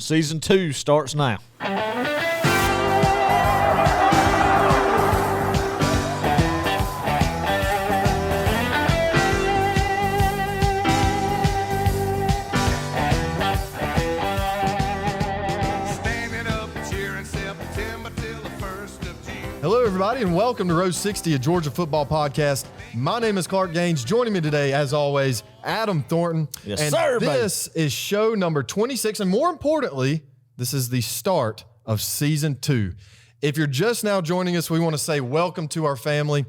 Season 2 starts now. Hello, everybody, and welcome to Row 60, a Georgia football podcast. My name is Clark Gaines. Joining me today, as always, Adam Thornton. Yes, and sir, this is show number 26, and more importantly, this is the start of Season 2. If you're just now joining us, we want to say welcome to our family.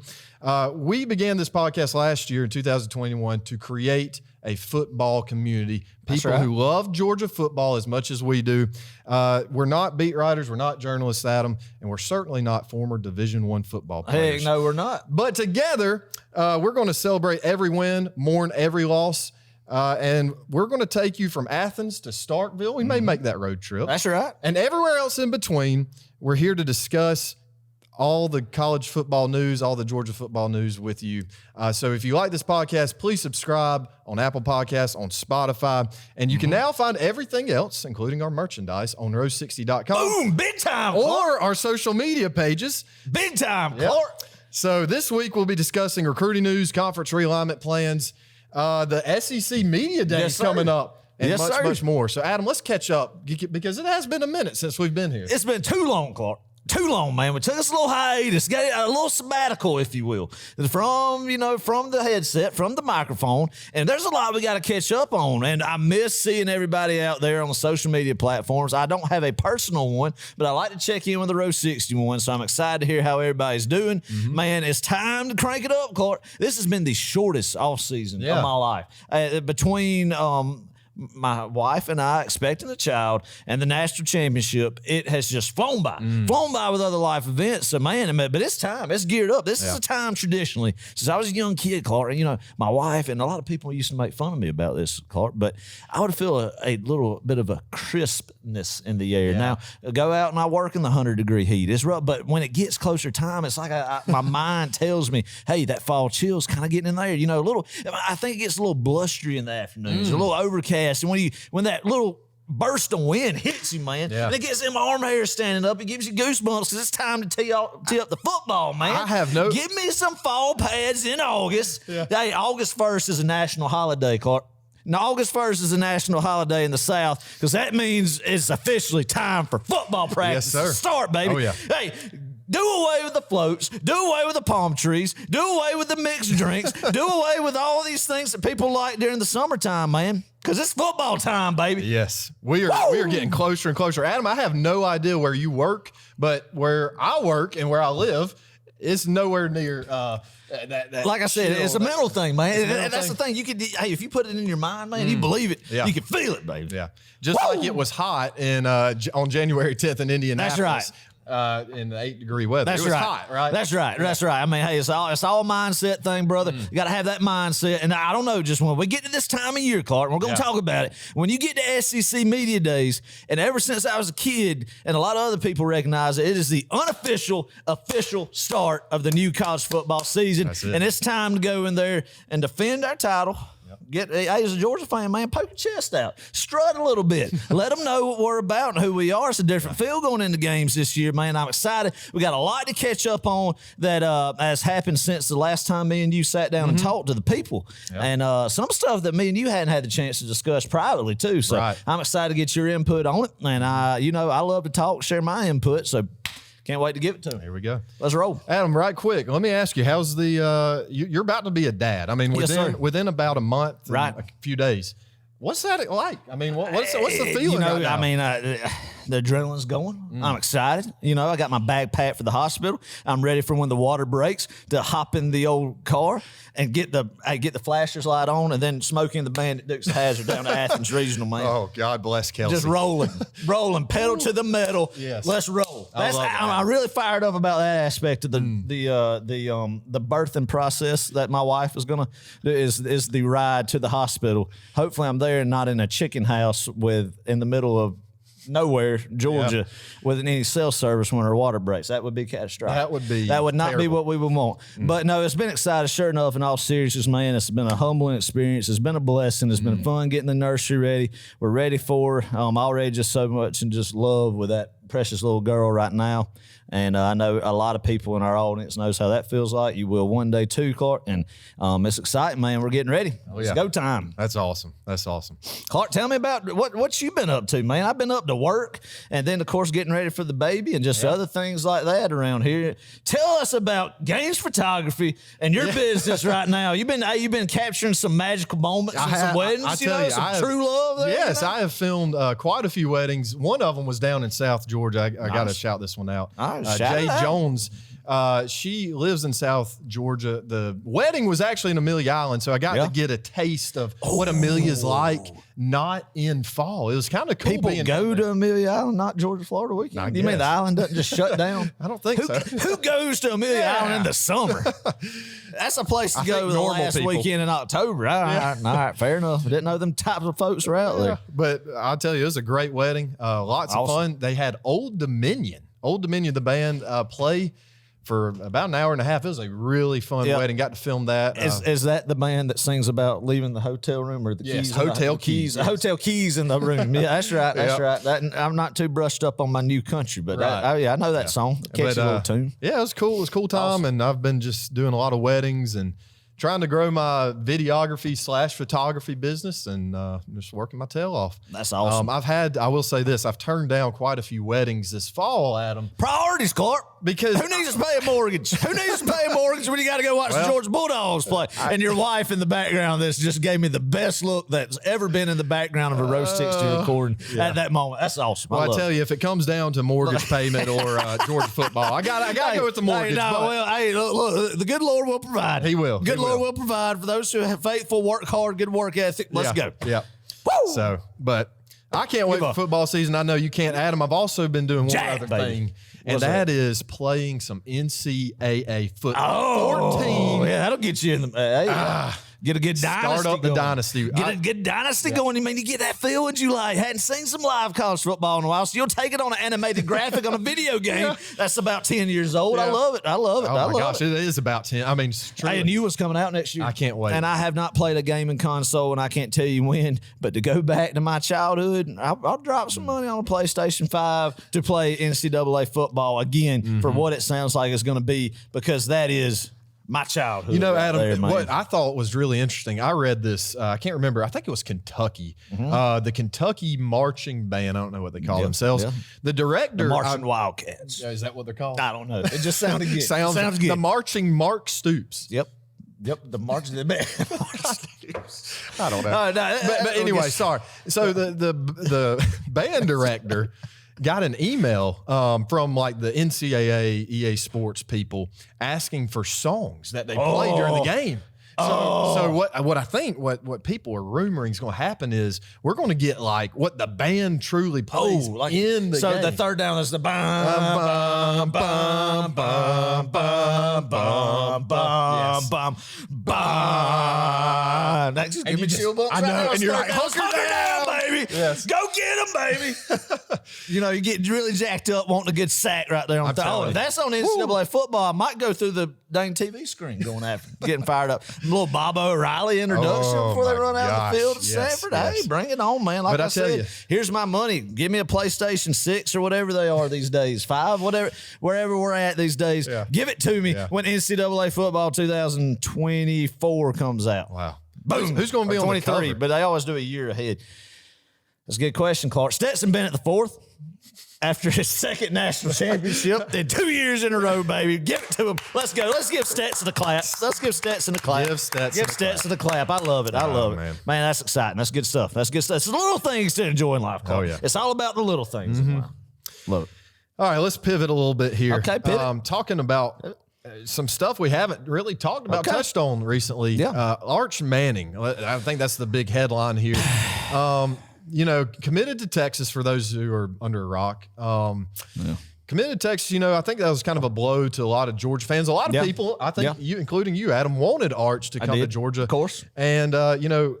We began this podcast last year in 2021 to create a football community. People who love Georgia football as much as we do. We're not beat writers, we're not journalists, Adam, and we're certainly not former Division I football players. Heck, no, we're not. But together, we're going to celebrate every win, mourn every loss, and we're going to take you from Athens to Starkville. We may make that road trip. That's right. And everywhere else in between. We're here to discuss all the college football news, all the Georgia football news with you. So if you like this podcast, please subscribe on Apple Podcasts, on Spotify, and you can now find everything else, including our merchandise, on row60.com. Boom, big time, or Clark. our social media pages. Big time, Yep. Clark. So this week we'll be discussing recruiting news, conference realignment plans, the SEC Media Day Yes, is sir. coming up, and Yes, sir. much more. So Adam, let's catch up because it has been a minute since we've been here. It's been too long, Clark. Too long, man. We took us a little hiatus, got a little sabbatical, if you will, from the headset, from the microphone. And there's a lot we got to catch up on. And I miss seeing everybody out there on the social media platforms. I don't have a personal one, but I like to check in with the Row 61. So I'm excited to hear how everybody's doing. Man, it's time to crank it up, Clark. This has been the shortest off season of my life. Between my wife and I expecting a child and the national championship, it has just flown by with other life events. So, man, but it's time. It's geared up. This is a time traditionally since I was a young kid, Clark. And, my wife and a lot of people used to make fun of me about this, Clark, but I would feel a little bit of a crispness in the air. Now, go out and I work in the 100-degree heat. It's rough, but when it gets closer time, it's like my mind tells me, hey, that fall chill's kind of getting in there. I think it gets a little blustery in the afternoons, a little overcast. And when that little burst of wind hits you, man, and it gets them arm hairs standing up, it gives you goosebumps because it's time to tee up the football, man. Give me some fall pads in August. Yeah. Hey, August 1st is a national holiday, Clark. Now, August 1st is a national holiday in the South because that means it's officially time for football practice to start, baby. Oh, yeah. Hey, do away with the floats. Do away with the palm trees. Do away with the mixed drinks. Do away with all these things that people like during the summertime, man. Because it's football time, baby. Yes. We are getting closer and closer. Adam, I have no idea where you work, but where I work and where I live is nowhere near that. Like I said, it's a mental thing, man. That's the thing. You could, if you put it in your mind, man, you believe it. Yeah. You can feel it, baby. Yeah. Just like it was hot on January 10th in Indianapolis. That's right. In the 8-degree weather. That's it was hot, right? That's right. That's right. I mean, hey, it's all a mindset thing, brother. You got to have that mindset. And I don't know, just when we get to this time of year, Clark, we're going to talk about it. When you get to SEC Media Days, and ever since I was a kid, and a lot of other people recognize it is the official start of the new college football season. And it's time to go in there and defend our title. Hey, as a Georgia fan, man, poke your chest out. Strut a little bit. Let them know what we're about and who we are. It's a different feel going into games this year, man. I'm excited. We got a lot to catch up on that has happened since the last time me and you sat down and talked to the people. And some stuff that me and you hadn't had the chance to discuss privately, too. So I'm excited to get your input on it. And, I love to talk, share my input. So can't wait to give it to him. Here we go. Let's roll. Adam, right quick, let me ask you, how's you're about to be a dad. I mean, within about a month, and a few days. What's that like? I mean, what's the feeling right now? I mean, the adrenaline's going. I'm excited. I got my bag packed for the hospital. I'm ready for when the water breaks to hop in the old car and get the flashers light on and then smoking the Bandit Dukes Hazard down to Athens Regional, man. Oh, God bless Kelsey. Just rolling, pedal to the metal. Yes. Let's roll. I'm really fired up about that aspect of the birthing process that my wife is gonna do is the ride to the hospital. Hopefully, I'm there and not in a chicken house in the middle of nowhere, Georgia, with any cell service when our water breaks. That would be catastrophic. That would not be what we would want. But no, it's been exciting. Sure enough, in all seriousness, man, it's been a humbling experience. It's been a blessing. It's been fun getting the nursery ready. We're ready for already just so much and just love with that precious little girl right now. And I know a lot of people in our audience knows how that feels like. You will one day too, Clark. And it's exciting, man. We're getting ready. It's go time. That's awesome. That's awesome. Clark, tell me about what you been up to, man. I've been up to work and then, of course, getting ready for the baby and just other things like that around here. Tell us about Games Photography and your business right now. You've been capturing some magical moments and some weddings, some true love there. Yes, I have filmed quite a few weddings. One of them was down in South Georgia. I got to shout this one out. Jay Jones. She lives in South Georgia. The wedding was actually in Amelia Island, so I got to get a taste of what Amelia's like, not in fall. It was kind of cool. People go to Amelia Island, not Georgia, Florida weekend. You mean the island doesn't just shut down? I don't think so. Who goes to Amelia Island in the summer? That's a place to go the last weekend in October. All right, fair enough. I didn't know them types of folks were out there. But I'll tell you, it was a great wedding. Lots of fun. They had Old Dominion, the band, play for about an hour and a half. It was a really fun wedding. Got to film that. Is that the band that sings about leaving the hotel room or the keys? Hotel keys. Hotel keys in the room. Yeah, that's right. That's right. I'm not too brushed up on my new country, but I know that song. Catchy little tune. Yeah, it was cool. It was a cool time, and I've been just doing a lot of weddings and trying to grow my videography/photography business and just working my tail off. That's awesome. I will say this, I've turned down quite a few weddings this fall, Adam. Priorities, Clark. Because who needs to pay a mortgage? Who needs to pay a mortgage when you got to go watch the Georgia Bulldogs play? And your wife in the background, this just gave me the best look that's ever been in the background of a Roast 60 recording at that moment. That's awesome. Well, I tell you, if it comes down to mortgage payment or Georgia football, I got to go with the mortgage. Look, the good Lord will provide. He will. Good Lord will provide for those who have faithful, work hard, good work ethic. Let's go. Yeah. Woo! So, but I can't wait for football season. I know you can't, Adam. I've also been doing one other thing. And that is playing some NCAA football. 14. Yeah, that'll get you in the get a good dynasty. Start up the dynasty. Get a good dynasty going. You mean you get that feel in July? Hadn't seen some live college football in a while, so you'll take it on an animated graphic on a video game that's about 10 years old. I love it. Oh my gosh, it is about 10. I mean, hey, and you was coming out next year. I can't wait. And I have not played a game in console, and I can't tell you when. But to go back to my childhood, I'll drop some money on a PlayStation 5 to play NCAA football again for what it sounds like it's going to be, because that is my childhood. You know, Adam, what I thought was really interesting, I read this, I can't remember, I think it was Kentucky, the Kentucky Marching Band, I don't know what they call themselves. The director. The Marching Wildcats. Is that what they're called? I don't know. It just sounded good. Sounds good. The Marching Mark Stoops. Yep, the Marching the Band. I don't know. But anyway, sorry. So the band director got an email from like the NCAA EA Sports people asking for songs that they play during the game. So what I think what people are rumoring is going to happen is we're going to get like what the band truly plays in the game. So the third down is the bum bum bum bum bum bum bum bum. That just give me chill bumps. I know, and you're like, hunker down, baby. Yes. Go get him, baby. You know, you get really jacked up wanting a good sack right there on the if that's on NCAA football, I might go through the dang TV screen going after, getting fired up. A little Bob O'Reilly introduction before they run out of the field at Sanford. Hey, bring it on, man. Like I said, here's my money. Give me a PlayStation 6 or whatever they are these days, 5, whatever, wherever we're at these days. Give it to me when NCAA Football 2024 comes out. Wow. Boom. Who's going to be on 23? But they always do a year ahead. That's a good question, Clark. Stetson Bennett the fourth. After his second national championship, then 2 years in a row, baby. Give it to him. Let's go. Let's give Stetson a clap. Let's give Stetson a clap. Give Stetson a clap. I love it. I love it. Man, that's exciting. That's good stuff. That's good stuff. It's the little things to enjoy in life, Clark. It's all about the little things in life. Love it. All right, let's pivot a little bit here. Okay, pivot. Talking about some stuff we haven't really talked about, touched on recently. Arch Manning. I think that's the big headline here. You know, committed to Texas for those who are under a rock. Committed to Texas, you know, I think that was kind of a blow to a lot of Georgia fans. A lot of people, I think you, including you, Adam, wanted Arch to come to Georgia. Of course. And, you know,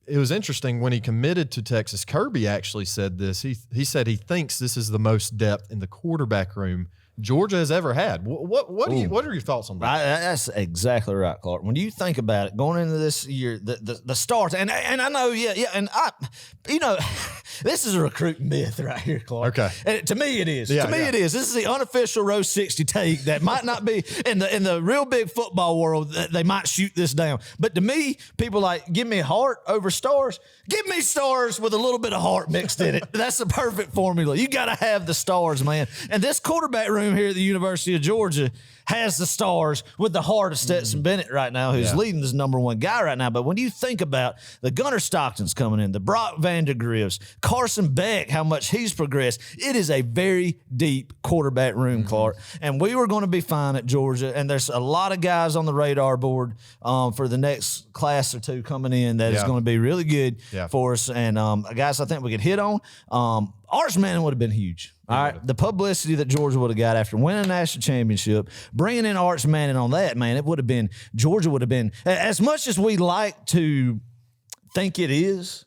it was interesting when he committed to Texas. Kirby actually said this. He said he thinks this is the most depth in the quarterback room Georgia has ever had. What are your thoughts on that? That's exactly right, Clark. When you think about it, going into this year, the stars, and I know, and this is a recruiting myth right here, Clark. Okay. And to me, it is. Yeah, to me, it is. This is the unofficial Row 60 take that might not be in the real big football world. They might shoot this down, but to me, people like give me heart over stars. Give me stars with a little bit of heart mixed in it. That's the perfect formula. You got to have the stars, man. And this quarterback room here at the University of Georgia has the stars with the heart of Stetson Bennett right now, who's leading this #1 guy right now. But when you think about the Gunnar Stockton's coming in, the Brock Vandegrift's, Carson Beck, how much he's progressed, it is a very deep quarterback room, Clark. And we were going to be fine at Georgia. And there's a lot of guys on the radar board for the next class or two coming in that is going to be really good for us. And guys, I think we could hit on. Arch Manning would have been huge. All right. The publicity that Georgia would have got after winning a national championship, bringing in Arch Manning on that, man, Georgia would have been, as much as we like to think it is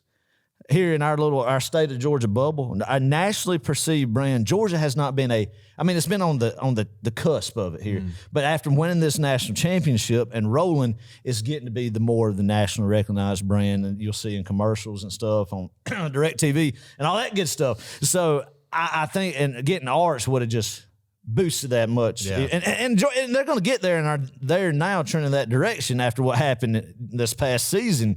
here in our state of Georgia bubble, a nationally perceived brand, Georgia has not been it's been on the cusp of it here. But after winning this national championship and rolling, it's getting to be the more of the national recognized brand, and you'll see in commercials and stuff on DirecTV and all that good stuff. So I think, and getting Arch would have just boosted that much. Yeah. And they're going to get there, and they're now turning that direction after what happened this past season.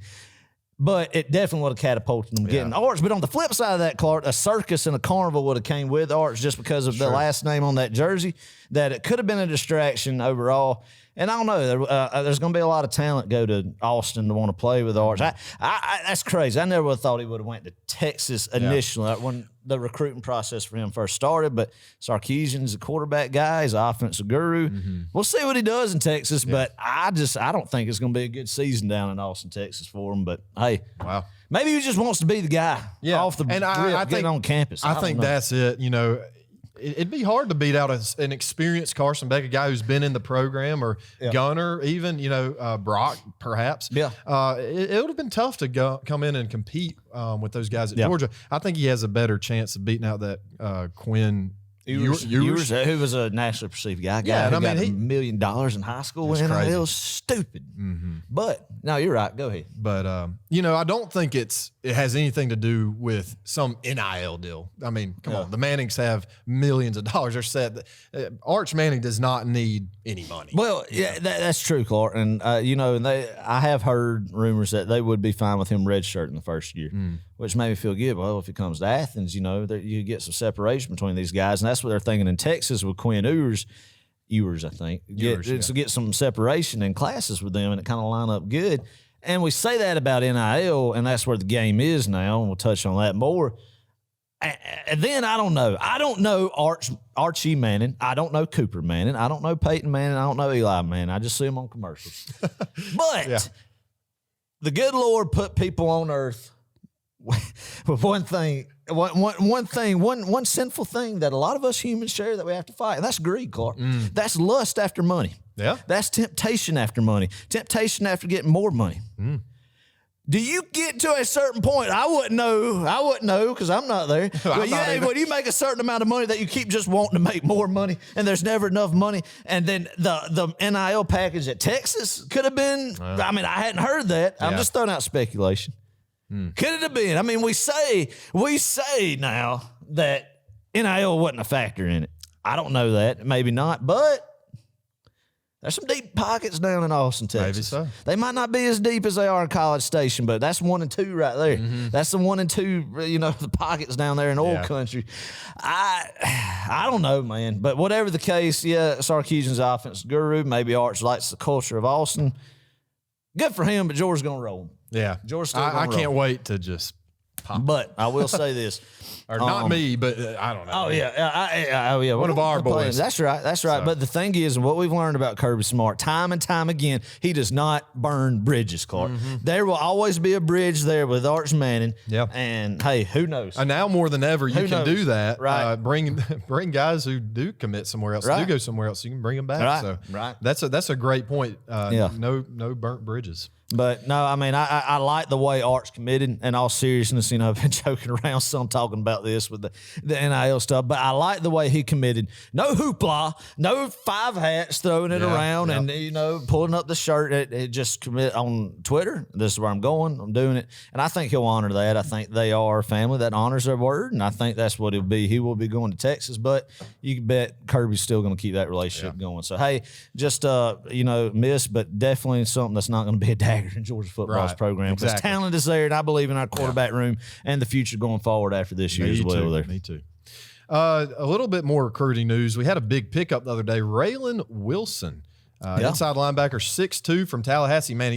But it definitely would have catapulted them getting Arch. But on the flip side of that, Clark, a circus and a carnival would have came with Arch just because of the last name on that jersey, that it could have been a distraction overall. And I don't know, there's going to be a lot of talent go to Austin to want to play with Arch. That's crazy. I never would have thought he would have went to Texas initially when the recruiting process for him first started. But Sarkisian's a quarterback guy. He's an offensive guru. We'll see what he does in Texas. But I don't think it's going to be a good season down in Austin, Texas for him. But, hey. Wow. Maybe he just wants to be the guy off the rip, getting on campus. I think that's it. It'd be hard to beat out an experienced Carson Beck, a guy who's been in the program, or Gunnar, even, Brock, perhaps. Yeah. It would have been tough to come in and compete with those guys at Georgia. I think he has a better chance of beating out that Quinn Ewers, who was a nationally perceived guy. Who got $1 million in high school. It was stupid. But, no, you're right. Go ahead. But, I don't think it has anything to do with some NIL deal. I mean, come on. The Mannings have millions of dollars. They're set. Arch Manning does not need any money. Well, that's true, Clark. And, I have heard rumors that they would be fine with him redshirting the first year, which made me feel good. Well, if it comes to Athens, you get some separation between these guys. And that's what they're thinking in Texas with Quinn Ewers, I think. Get some separation in classes with them, and it kind of line up good. And we say that about NIL, and that's where the game is now, and we'll touch on that more. And then I don't know. I don't know Archie Manning. I don't know Cooper Manning. I don't know Peyton Manning. I don't know Eli Manning. I just see them on commercials. But the good Lord put people on earth with one sinful thing that a lot of us humans share that we have to fight, and that's greed, Clark. That's lust after money. Yeah. That's temptation after money. Temptation after getting more money. Do you get to a certain point? I wouldn't know because I'm not there. When you make a certain amount of money that you keep just wanting to make more money, and there's never enough money, and then the NIL package at Texas could have been, I hadn't heard that. I'm just throwing out speculation. Could it have been? I mean, we say now that NIL wasn't a factor in it. I don't know that. Maybe not, but there's some deep pockets down in Austin, Texas. Maybe so. They might not be as deep as they are in College Station, but that's 1 and 2 right there. That's the 1 and 2, the pockets down there in oil country. I don't know, man. But whatever the case, Sarkisian's offense guru. Maybe Arch likes the culture of Austin. Good for him, but Georgia's going to roll. Yeah. I can't wait to just pop. But I will say this. Or not me, but I don't know. Oh, yeah. One of our boys. That's right. So. But the thing is, and what we've learned about Kirby Smart time and time again, he does not burn bridges, Clark. There will always be a bridge there with Arch Manning. Yeah. And, hey, who knows? And now more than ever, you can do that. Right. Bring guys who do commit somewhere else, do go somewhere else. You can bring them back. Right. So right. That's a great point. No burnt bridges. But no, I mean, I like the way Art's committed. In all seriousness, you know, I've been joking around some talking about this with the NIL stuff, but I like the way he committed. No hoopla, no 5 hats throwing it around and, you know, pulling up the shirt. It just commit on Twitter. This is where I'm going. I'm doing it. And I think he'll honor that. I think they are a family that honors their word. And I think that's what it'll be. He will be going to Texas, but you can bet Kirby's still going to keep that relationship going. So, hey, just, you know, miss, but definitely something that's not going to be a dagger in Georgia football's program. Because talent is there, and I believe in our quarterback room and the future going forward after this year as well. Me too. A little bit more recruiting news. We had a big pickup the other day. Raylan Wilson, inside linebacker, 6'2" from Tallahassee. Man,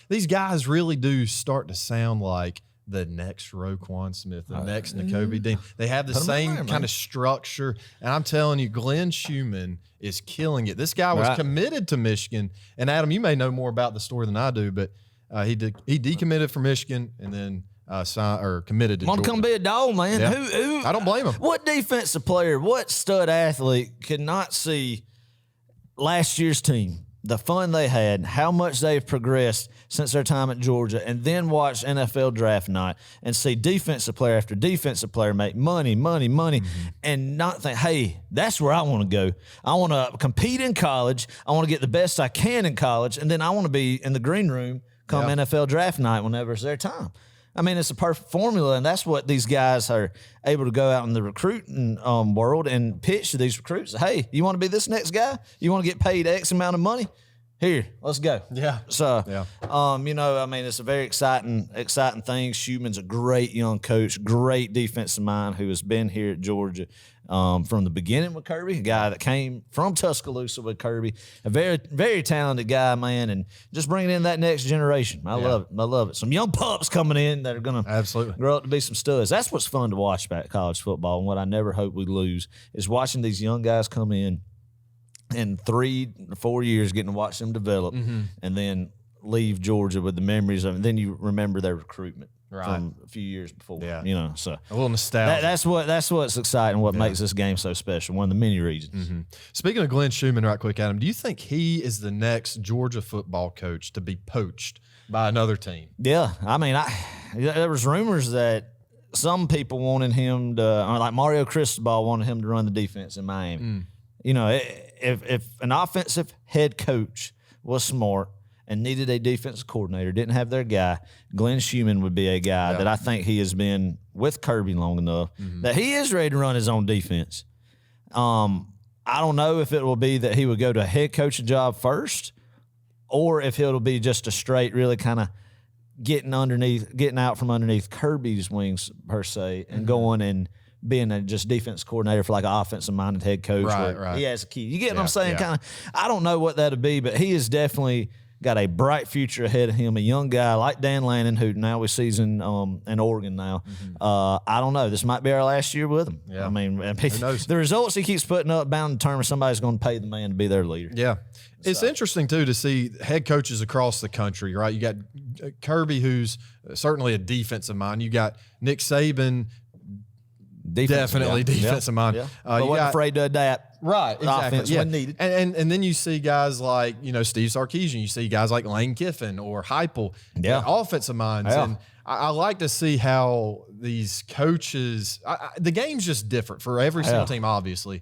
these guys really do start to sound like the next Roquan Smith, the next Nakobe Dean. They have the same kind of structure. And I'm telling you, Glenn Schumann is killing it. This guy was committed to Michigan. And Adam, you may know more about the story than I do, but he decommitted from Michigan and then committed to Georgia. Want to come be a dog, man? Yeah. Who? I don't blame him. What defensive player, what stud athlete could not see last year's team? The fun they had, how much they've progressed since their time at Georgia, and then watch NFL draft night and see defensive player after defensive player make money, and not think, hey, that's where I want to go. I want to compete in college. I want to get the best I can in college, and then I want to be in the green room come NFL draft night whenever it's their time. I mean, it's a perfect formula, and that's what these guys are able to go out in the recruiting world and pitch to these recruits. Hey, you want to be this next guy? You want to get paid X amount of money? Here, let's go. Yeah. So, you know, I mean, it's a very exciting thing. Schumann's a great young coach, great defensive mind who has been here at Georgia from the beginning with Kirby, a guy that came from Tuscaloosa with Kirby, a very, very talented guy, man, and just bringing in that next generation. I love it. I love it. Some young pups coming in that are going to grow up to be some studs. That's what's fun to watch about college football, and what I never hope we lose is watching these young guys come in 3 or 4 years, getting to watch them develop, and then leave Georgia with the memories of it. And then you remember their recruitment from a few years before. You know, so a little nostalgia. That's what's exciting. What makes this game so special? One of the many reasons. Speaking of Glenn Schumann, right quick, Adam, do you think he is the next Georgia football coach to be poached by another team? Yeah, I mean, there was rumors that some people wanted him to, like Mario Cristobal wanted him to run the defense in Miami. You know, if an offensive head coach was smart and needed a defensive coordinator, didn't have their guy, Glenn Schumann would be a guy that I think he has been with Kirby long enough that he is ready to run his own defense. I don't know if it will be that he would go to a head coaching job first, or if it'll be just a straight, really kind of getting out from underneath Kirby's wings per se, and going and being a just defense coordinator for like an offensive-minded head coach. Right. He has a key. You get what I'm saying? Kind of. I don't know what that'll be, but he has definitely got a bright future ahead of him. A young guy like Dan Lannon, who now we see in Oregon now. I don't know. This might be our last year with him. I mean, the results he keeps putting up bound to determine somebody's going to pay the man to be their leader. Yeah. It's interesting, too, to see head coaches across the country, right? You got Kirby, who's certainly a defensive mind. You got Nick Saban, definitely defensive mind. But wasn't afraid to adapt. Right, exactly. Offense when needed. And then you see guys like, you know, Steve Sarkisian. You see guys like Lane Kiffin or Heupel, offensive minds. And I like to see how these coaches, the game's just different for every single team, obviously.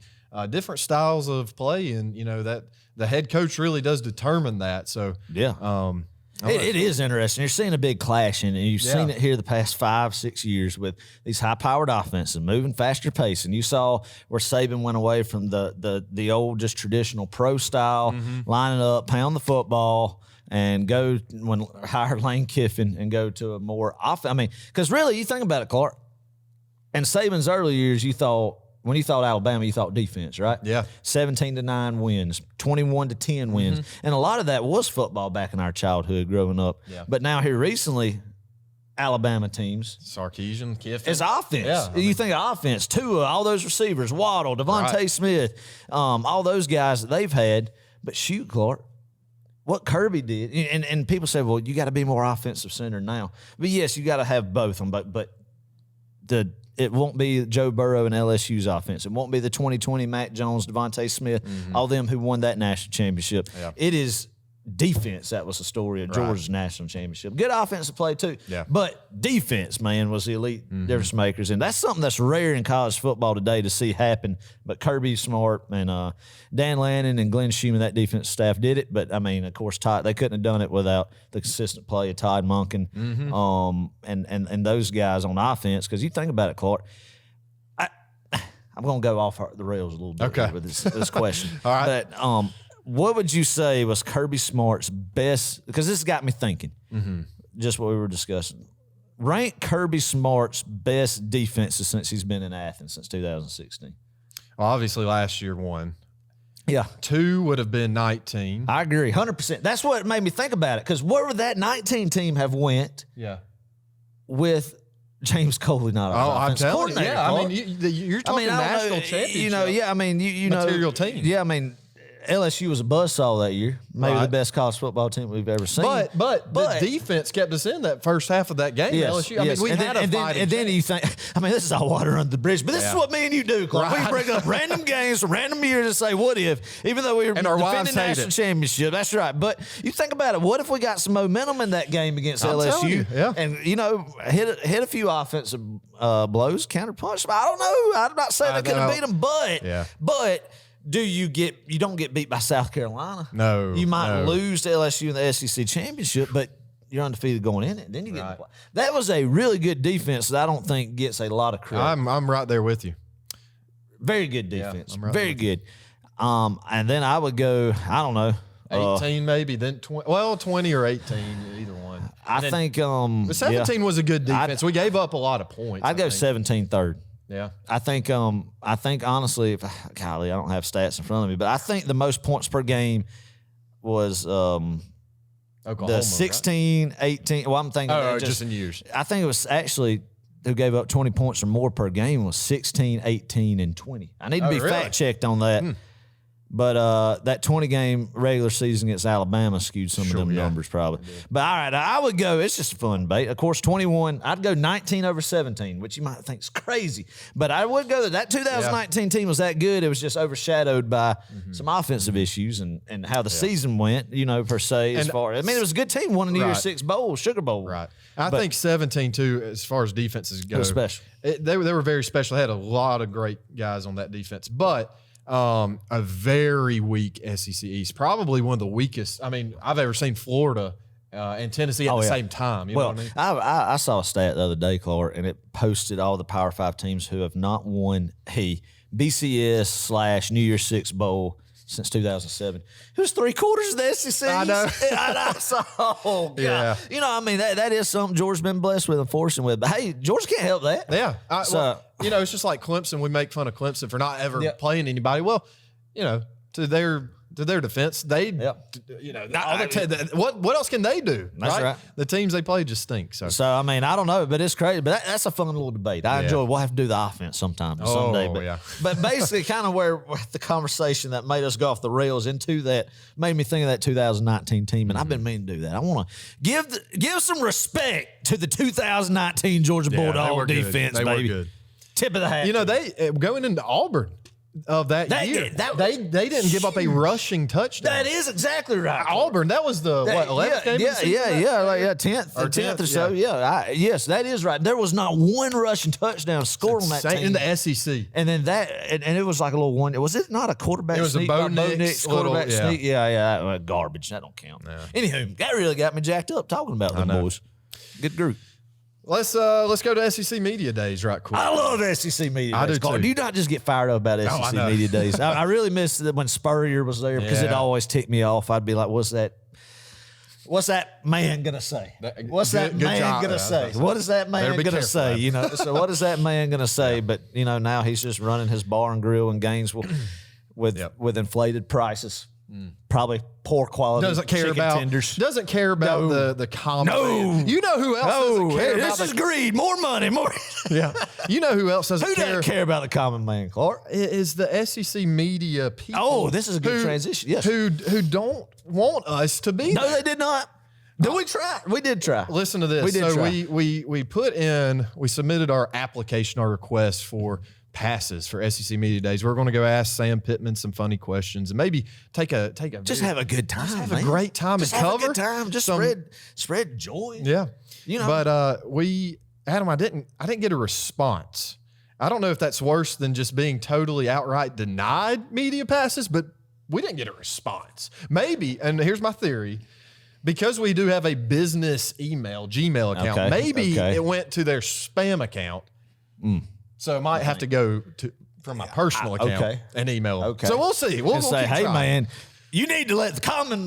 Different styles of play, and, you know, that the head coach really does determine that. So, it is interesting. You're seeing a big clash, and you've seen it here the past 5-6 years with these high-powered offenses moving faster pace. And you saw where Saban went away from the old just traditional pro style, lining up, pound the football, and hire Lane Kiffin and go to a more offense. I mean, because really, you think about it, Clark. In Saban's early years, when you thought Alabama, you thought defense, right? Yeah. 17-9 wins, 21-10 wins. And a lot of that was football back in our childhood growing up. Yeah. But now here recently, Alabama teams. Sarkisian, Kiffin. It's offense. Yeah, you think of offense, Tua, all those receivers, Waddle, Devontae Smith, all those guys that they've had. But shoot, Clark, what Kirby did, and people say, well, you got to be more offensive center now. But yes, you got to have both of them. But it won't be Joe Burrow and LSU's offense. It won't be the 2020 Mac Jones, Devontae Smith, all them who won that national championship. Yeah. It is defense that was the story of Georgia's national championship. Good offensive play too. Yeah. But defense, man, was the elite difference makers. And that's something that's rare in college football today to see happen. But Kirby Smart and Dan Lannon and Glenn Schumann, that defense staff did it. But, I mean, of course, Todd, they couldn't have done it without the consistent play of Todd Monken and those guys on offense. Because you think about it, Clark, I'm going to go off the rails a little bit with this question. All right. But what would you say was Kirby Smart's best – because this got me thinking, just what we were discussing. Rank Kirby Smart's best defenses since he's been in Athens since 2016. Well, obviously, last year won. Yeah. 2 would have been 19. I agree, 100%. That's what made me think about it, because where would that 19 team have went with James Coley not our offensive coordinator? Yeah, I mean, you're talking national championship. You know, material team. Yeah, I mean, LSU was a buzzsaw that year. Maybe the best college football team we've ever seen. But the defense kept us in that first half of that game. LSU. I mean, we had a fight. And then you think, I mean, this is all water under the bridge, but this is what me and you do, Clark. We bring up random games from random years and say, what if, even though we were defending national championship. That's right. But you think about it, what if we got some momentum in that game against LSU and, hit a few offensive blows, counterpunch? I don't know. I'm not saying they could have beat them, but you don't get beat by South Carolina. No. You might lose to LSU in the SEC championship, but you're undefeated going in it. Then you get that was a really good defense that I don't think gets a lot of credit. I'm right there with you. Very good defense. Very good. And then I would go, I don't know. 18 maybe, then 20. Well, 20 or 18, either one. I think 17 was a good defense. We gave up a lot of points. I'd go 17 third. Yeah. I think honestly, golly, I don't have stats in front of me, but I think the most points per game was Oklahoma, the 16, right? 18. Well, I'm thinking just in years. I think it was actually who gave up 20 points or more per game was 16, 18, and 20. I need to be fact checked on that. But that 20-game regular season against Alabama skewed some of them numbers probably. But all right, I would go, it's just a fun debate. Of course, 21, I'd go 19 over 17, which you might think is crazy. But I would go that 2019 team was that good. It was just overshadowed by some offensive issues and how the season went, per se, as far. I mean, it was a good team, won a New Year's Six Bowl, Sugar Bowl. Right. I think 17, too, as far as defenses go. It was special. They were very special. They had a lot of great guys on that defense. But a very weak SEC East, probably one of the weakest. I mean, I've ever seen Florida and Tennessee at the same time. You know what I mean? I saw a stat the other day, Clark, and it posted all the Power 5 teams who have not won a BCS / New Year's Six Bowl since 2007. It was 3/4 of the SEC. I know. God. Yeah. I mean, that is something Georgia's been blessed with and fortunate with. But, hey, Georgia can't help that. Yeah. It's just like Clemson. We make fun of Clemson for not ever playing anybody. Well, to their defense, what else can they do? That's right. The teams they play just stink. So I mean, I don't know, but it's crazy. But that's a fun little debate. I enjoy it. We'll have to do the offense sometime someday. But basically, kind of where the conversation that made us go off the rails into that made me think of that 2019 team, and I've been meaning to do that. I want to give some respect to the 2019 Georgia Bulldog defense, they baby. Were good. Tip of the hat. They going into Auburn. Of that year, they didn't give up a rushing touchdown. That is exactly right. Auburn, that was the 11th game. 10th or so. Yes, that is right. There was not one rushing touchdown scored on that team in the SEC. And then and it was like a little one. Was it not a quarterback? It was sneak, a Bo Nix quarterback sneak. Yeah. Garbage. That don't count. Yeah. Anywho, that really got me jacked up talking about them boys. Good group. Let's go to SEC Media Days right quick. I love SEC Media Days. I do too. Do you not just get fired up about SEC Media Days? I really missed it when Spurrier was there because it always ticked me off. I'd be like, what's that man gonna say? What's that man gonna say? What is that man gonna say? So what is that man gonna say? But now he's just running his bar and grill in Gainesville with inflated prices. Probably poor quality. Doesn't care about tenders. Doesn't care about the common. No, you know who else doesn't care? This is greed. More money. More. Yeah, you know who else doesn't care? Who doesn't care about the common man, Clark? Is the SEC media people? Oh, this is a good transition. Yes, who don't want us to be? No, they did not. Did we try? We did try. Listen to this. We did try. We submitted our application, our request for passes for SEC Media Days. We're going to go ask Sam Pittman some funny questions and maybe take a just have a good time. Just have a great time just and have cover. A good time. Just spread joy. Yeah, you know. But Adam, I didn't get a response. I don't know if that's worse than just being totally outright denied media passes, but we didn't get a response. Maybe, and here's my theory. Because we do have a business Gmail account, maybe it went to their spam account. So it might have to go from my personal account and email. Okay. So we'll see. We'll say, hey, trying. man, you need to let the Common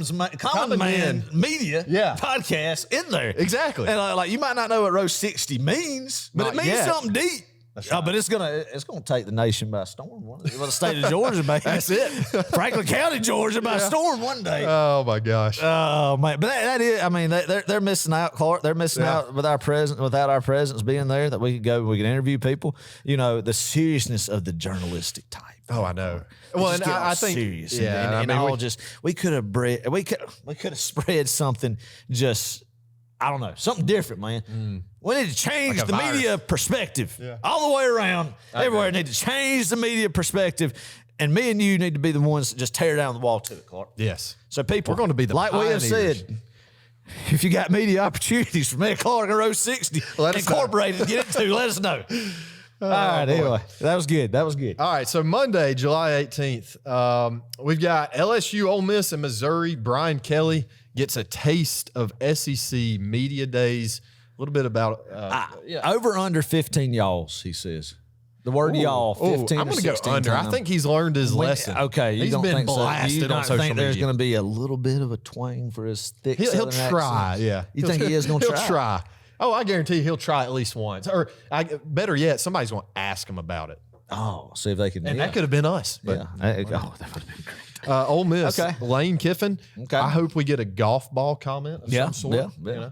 Man Media podcast in there. Exactly. And like you might not know what row 60 means, but it means something deep. Right. But it's gonna take the nation by storm. The state of Georgia, baby. That's it. Franklin County, Georgia, by storm one day. Oh my gosh. Oh man, but that is. I mean, they're missing out, Clark. They're missing out without our presence being there. That we could go, we could interview people. You know, the seriousness of the journalistic type. Oh, I know. Well, and I think serious. We could have spread something just. I don't know, something different, man. We need to change the media perspective all the way around. Everywhere need to change the media perspective, and me and you need to be the ones that just tear down the wall to it, Clark. Yes. So people, we're going to be the like pioneers. we have said. If you got media opportunities for me, Clark and Row 60 Incorporated, get it to. Let us know. All right, anyway, that was good. All right, so Monday, July 18th, we've got LSU, Ole Miss, and Missouri. Brian Kelly gets a taste of SEC Media Days. A little bit about over under 15 y'alls, he says. The word y'all, 15 I'm going to go under. I think he's learned his lesson. Okay, he's been blasted on social media. There's going to be a little bit of a twang for his thick He'll try, accent? yeah. You think he is going to try? He'll try. Oh, I guarantee he'll try at least once. Or better yet, somebody's going to ask him about it. Oh, see if they can. And that could have been us. But, that would have been great. Ole Miss, Lane Kiffin. Okay. I hope we get a golf ball comment of some sort. Yeah.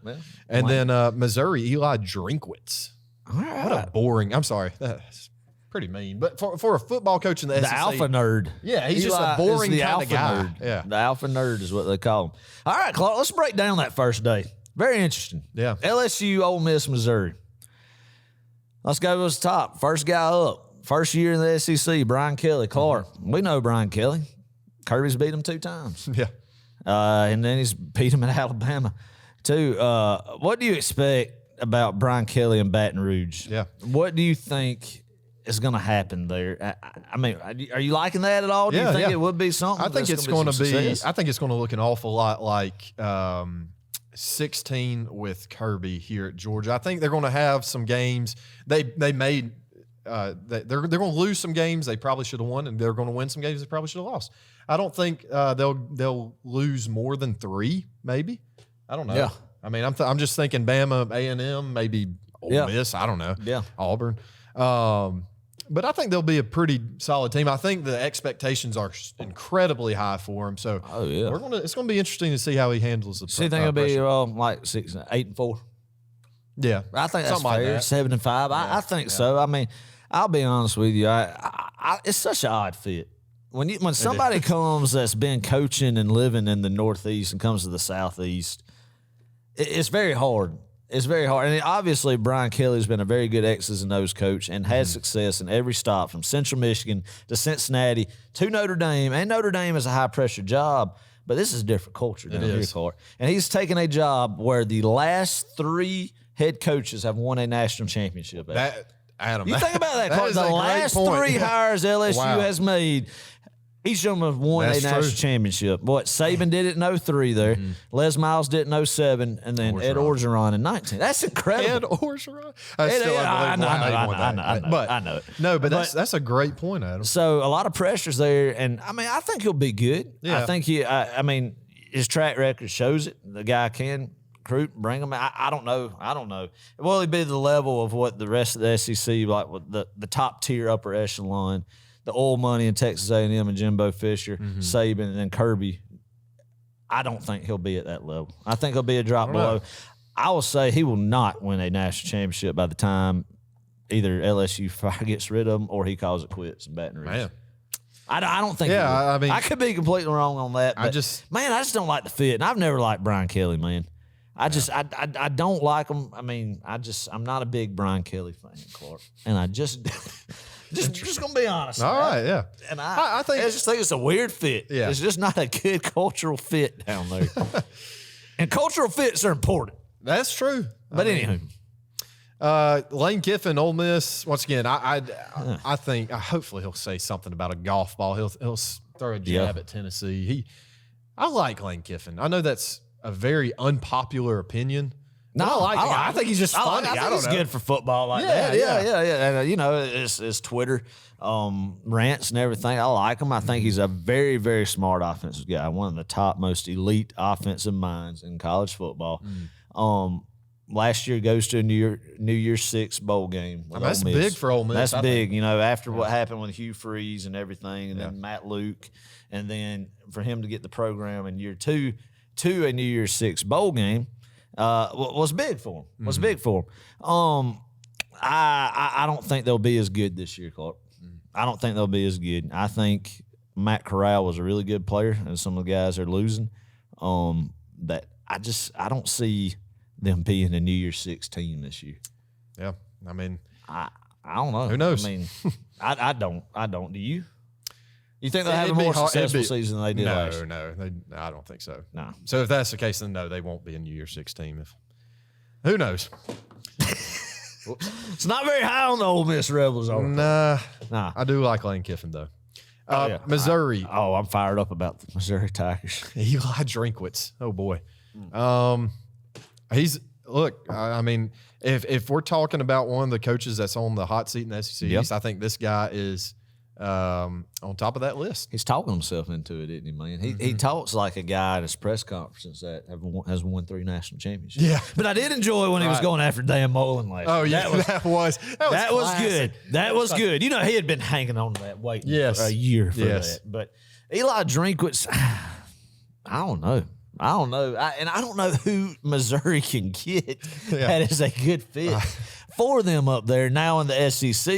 And then Missouri, Eli Drinkwitz. All right. What a boring. I'm sorry. That's pretty mean. But for a football coach in the SEC. The alpha nerd. Yeah, he's just a boring kind of guy. Nerd. Yeah. The alpha nerd is what they call him. All right, Clark, let's break down that first day. Very interesting. Yeah. LSU, Ole Miss, Missouri. Let's go to the top. First guy up. First year in the SEC, Brian Kelly. Clark, we know Brian Kelly. Kirby's beat him 2 times. Yeah. And then he's beat him at Alabama, too. What do you expect about Brian Kelly and Baton Rouge? Yeah. What do you think is going to happen there? I mean, are you liking that at all? Do you think it would be something? I think it's going to be. I think it's going to look an awful lot like 16 with Kirby here at Georgia. I think they're going to have some games. They're going to lose some games they probably should have won, and they're going to win some games they probably should have lost. I don't think they'll lose more than 3, maybe. I don't know. Yeah. I mean, I'm just thinking Bama, A&M, maybe Ole Miss. I don't know. Yeah. Auburn. But I think they'll be a pretty solid team. I think the expectations are incredibly high for him. So it's going to be interesting to see how he handles the. So you think it'll be like 8-4? Yeah, I think that's fair. Like 7-5. I think so. I mean, I'll be honest with you. It's such an odd fit. When somebody comes that's been coaching and living in the Northeast and comes to the Southeast, it's very hard. It's very hard. And obviously, Brian Kelly's been a very good X's and O's coach and had success in every stop from Central Michigan to Cincinnati to Notre Dame. And Notre Dame is a high-pressure job, but this is a different culture down here, Clark. And he's taken a job where the last 3 head coaches have won a national championship. Adam, you think about that, Clark. The last 3 hires LSU has made, each of them have won a national championship. What, Saban did it in 03 there. Les Miles did it in 07, and then Ed Orgeron in 19. That's incredible. Ed Orgeron? I know it. No, but that's a great point, Adam. So a lot of pressure's there, and I mean, I think he'll be good. Yeah. I think I mean, his track record shows it. The guy can recruit, bring him. I don't know. Will he be the level of what the rest of the SEC, like with the top tier upper echelon, the oil money in Texas A&M and Jimbo Fisher, Saban, and then Kirby? I don't think he'll be at that level. I think he'll be a drop below. I will say he will not win a national championship by the time either LSU gets rid of him or he calls it quits in Baton Rouge. Man. I don't think. Yeah, I mean, I could be completely wrong on that. But I just don't like the fit, and I've never liked Brian Kelly, man. I don't like him. I mean, I'm not a big Brian Kelly fan, Clark, and I just Just gonna be honest. All right, yeah. And I think I just think it's a weird fit. Yeah. It's just not a good cultural fit down there. And cultural fits are important. that's true. But anywho. Lane Kiffin, Ole Miss. Once again, I think hopefully he'll say something about a golf ball. He'll throw a jab at Tennessee. I like Lane Kiffin. I know that's a very unpopular opinion. No, I think he's just funny. I think don't he's know. good for football like Yeah, that. yeah. And, it's Twitter rants and everything. I like him. I think he's a very, very smart offensive guy. One of the top, most elite offensive minds in college football. Last year goes to a New Year's Six bowl game. With That's Ole Miss. big for Ole Miss. That's big, after what happened with Hugh Freeze and everything, and then Matt Luke, and then for him to get the program in year two to a New Year's Six bowl game was big for him. Was big for him. I don't think they'll be as good this year, Clark. I don't think they'll be as good. I think Matt Corral was a really good player, and some of the guys are losing. That I don't see them being a New Year's Six team this year. Yeah, I mean, I don't know. Who knows? I mean, I don't. Do you? You think they'll have a more successful season than they did last year? No, I don't think so. No. So if that's the case, then no, they won't be a New Year's Six team. Who knows? It's not very high on the Ole Miss Rebels, are they? Nah. I do like Lane Kiffin though. Yeah. Missouri. I'm fired up about the Missouri Tigers. Eli Drinkwitz. Oh boy. I mean, if we're talking about one of the coaches that's on the hot seat in the SEC East, I think this guy is on top of that list. He's talking himself into it, isn't he, man? He talks like a guy at his press conferences that has won 3 national championships. Yeah. But I did enjoy when he was going after Dan Mullen last year. Oh, yeah, that was good. That was good. He had been hanging on to that waiting for a year for that. But Eli Drinkwitz, I don't know. And I don't know who Missouri can get that is a good fit for them up there now in the SEC.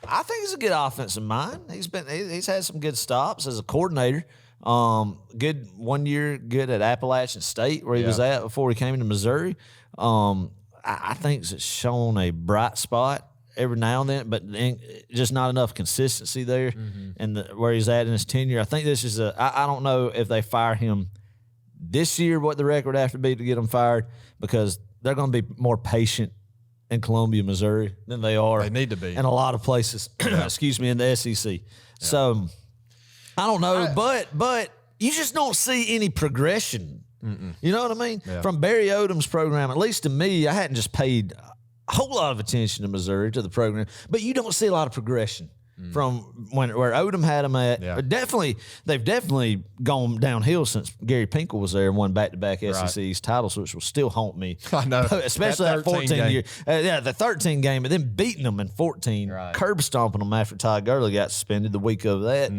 I think he's a good offensive mind. He's had some good stops as a coordinator. Good 1 year, good at Appalachian State where he was at before he came into Missouri. I think it's shown a bright spot every now and then, but just not enough consistency there and where he's at in his tenure. I think this is I don't know if they fire him this year, what the record have to be to get him fired, because they're going to be more patient in Columbia, Missouri than they are. They need to be in a lot of places. Excuse me, in the SEC. Yeah. So I don't know, but you just don't see any progression. You know what I mean? Yeah. From Barry Odom's program, at least to me, I hadn't just paid a whole lot of attention to Missouri, to the program, but you don't see a lot of progression from where Odom had them at. Yeah. They've definitely gone downhill since Gary Pinkel was there and won back-to-back SEC East titles, which will still haunt me. I know. Especially that 14 year. The 13 game, but then beating them in 14, curb stomping them after Ty Gurley got suspended the week of that.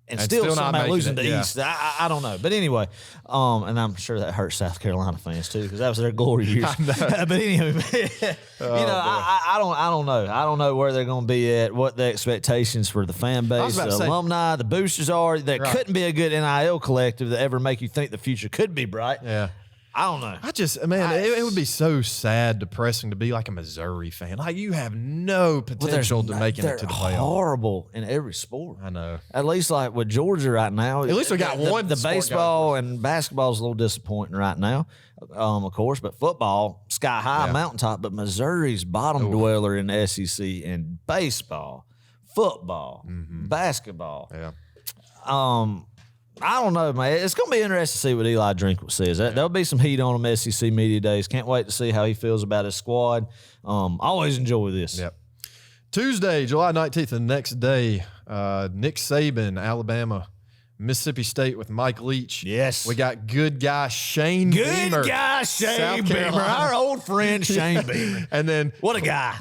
And still somehow losing to East. I don't know. But anyway, and I'm sure that hurt South Carolina fans too, because that was their glory years. But anyway, I don't know. I don't know where they're going to be at, what the expectations for the fan base, the alumni, the boosters are. There couldn't be a good NIL collective that ever make you think the future could be bright. Yeah. I don't know. It would be so sad, depressing to be like a Missouri fan. Like, you have no potential to making it to the playoffs. They're horrible in every sport. I know. At least like with Georgia right now. At least we got one. The baseball and basketball is a little disappointing right now, of course. But football, sky high, mountaintop. But Missouri's bottom dweller in the SEC in baseball, football, basketball. Yeah. I don't know, man. It's going to be interesting to see what Eli Drinkwitz says. There'll be some heat on him SEC Media Days. Can't wait to see how he feels about his squad. Always enjoy this. Yep. Tuesday, July 19th, the next day, Nick Saban, Alabama, Mississippi State with Mike Leach. Yes. We got good guy Shane Beamer. Good guy Shane Beamer. Our old friend Shane Beamer. And then what a guy.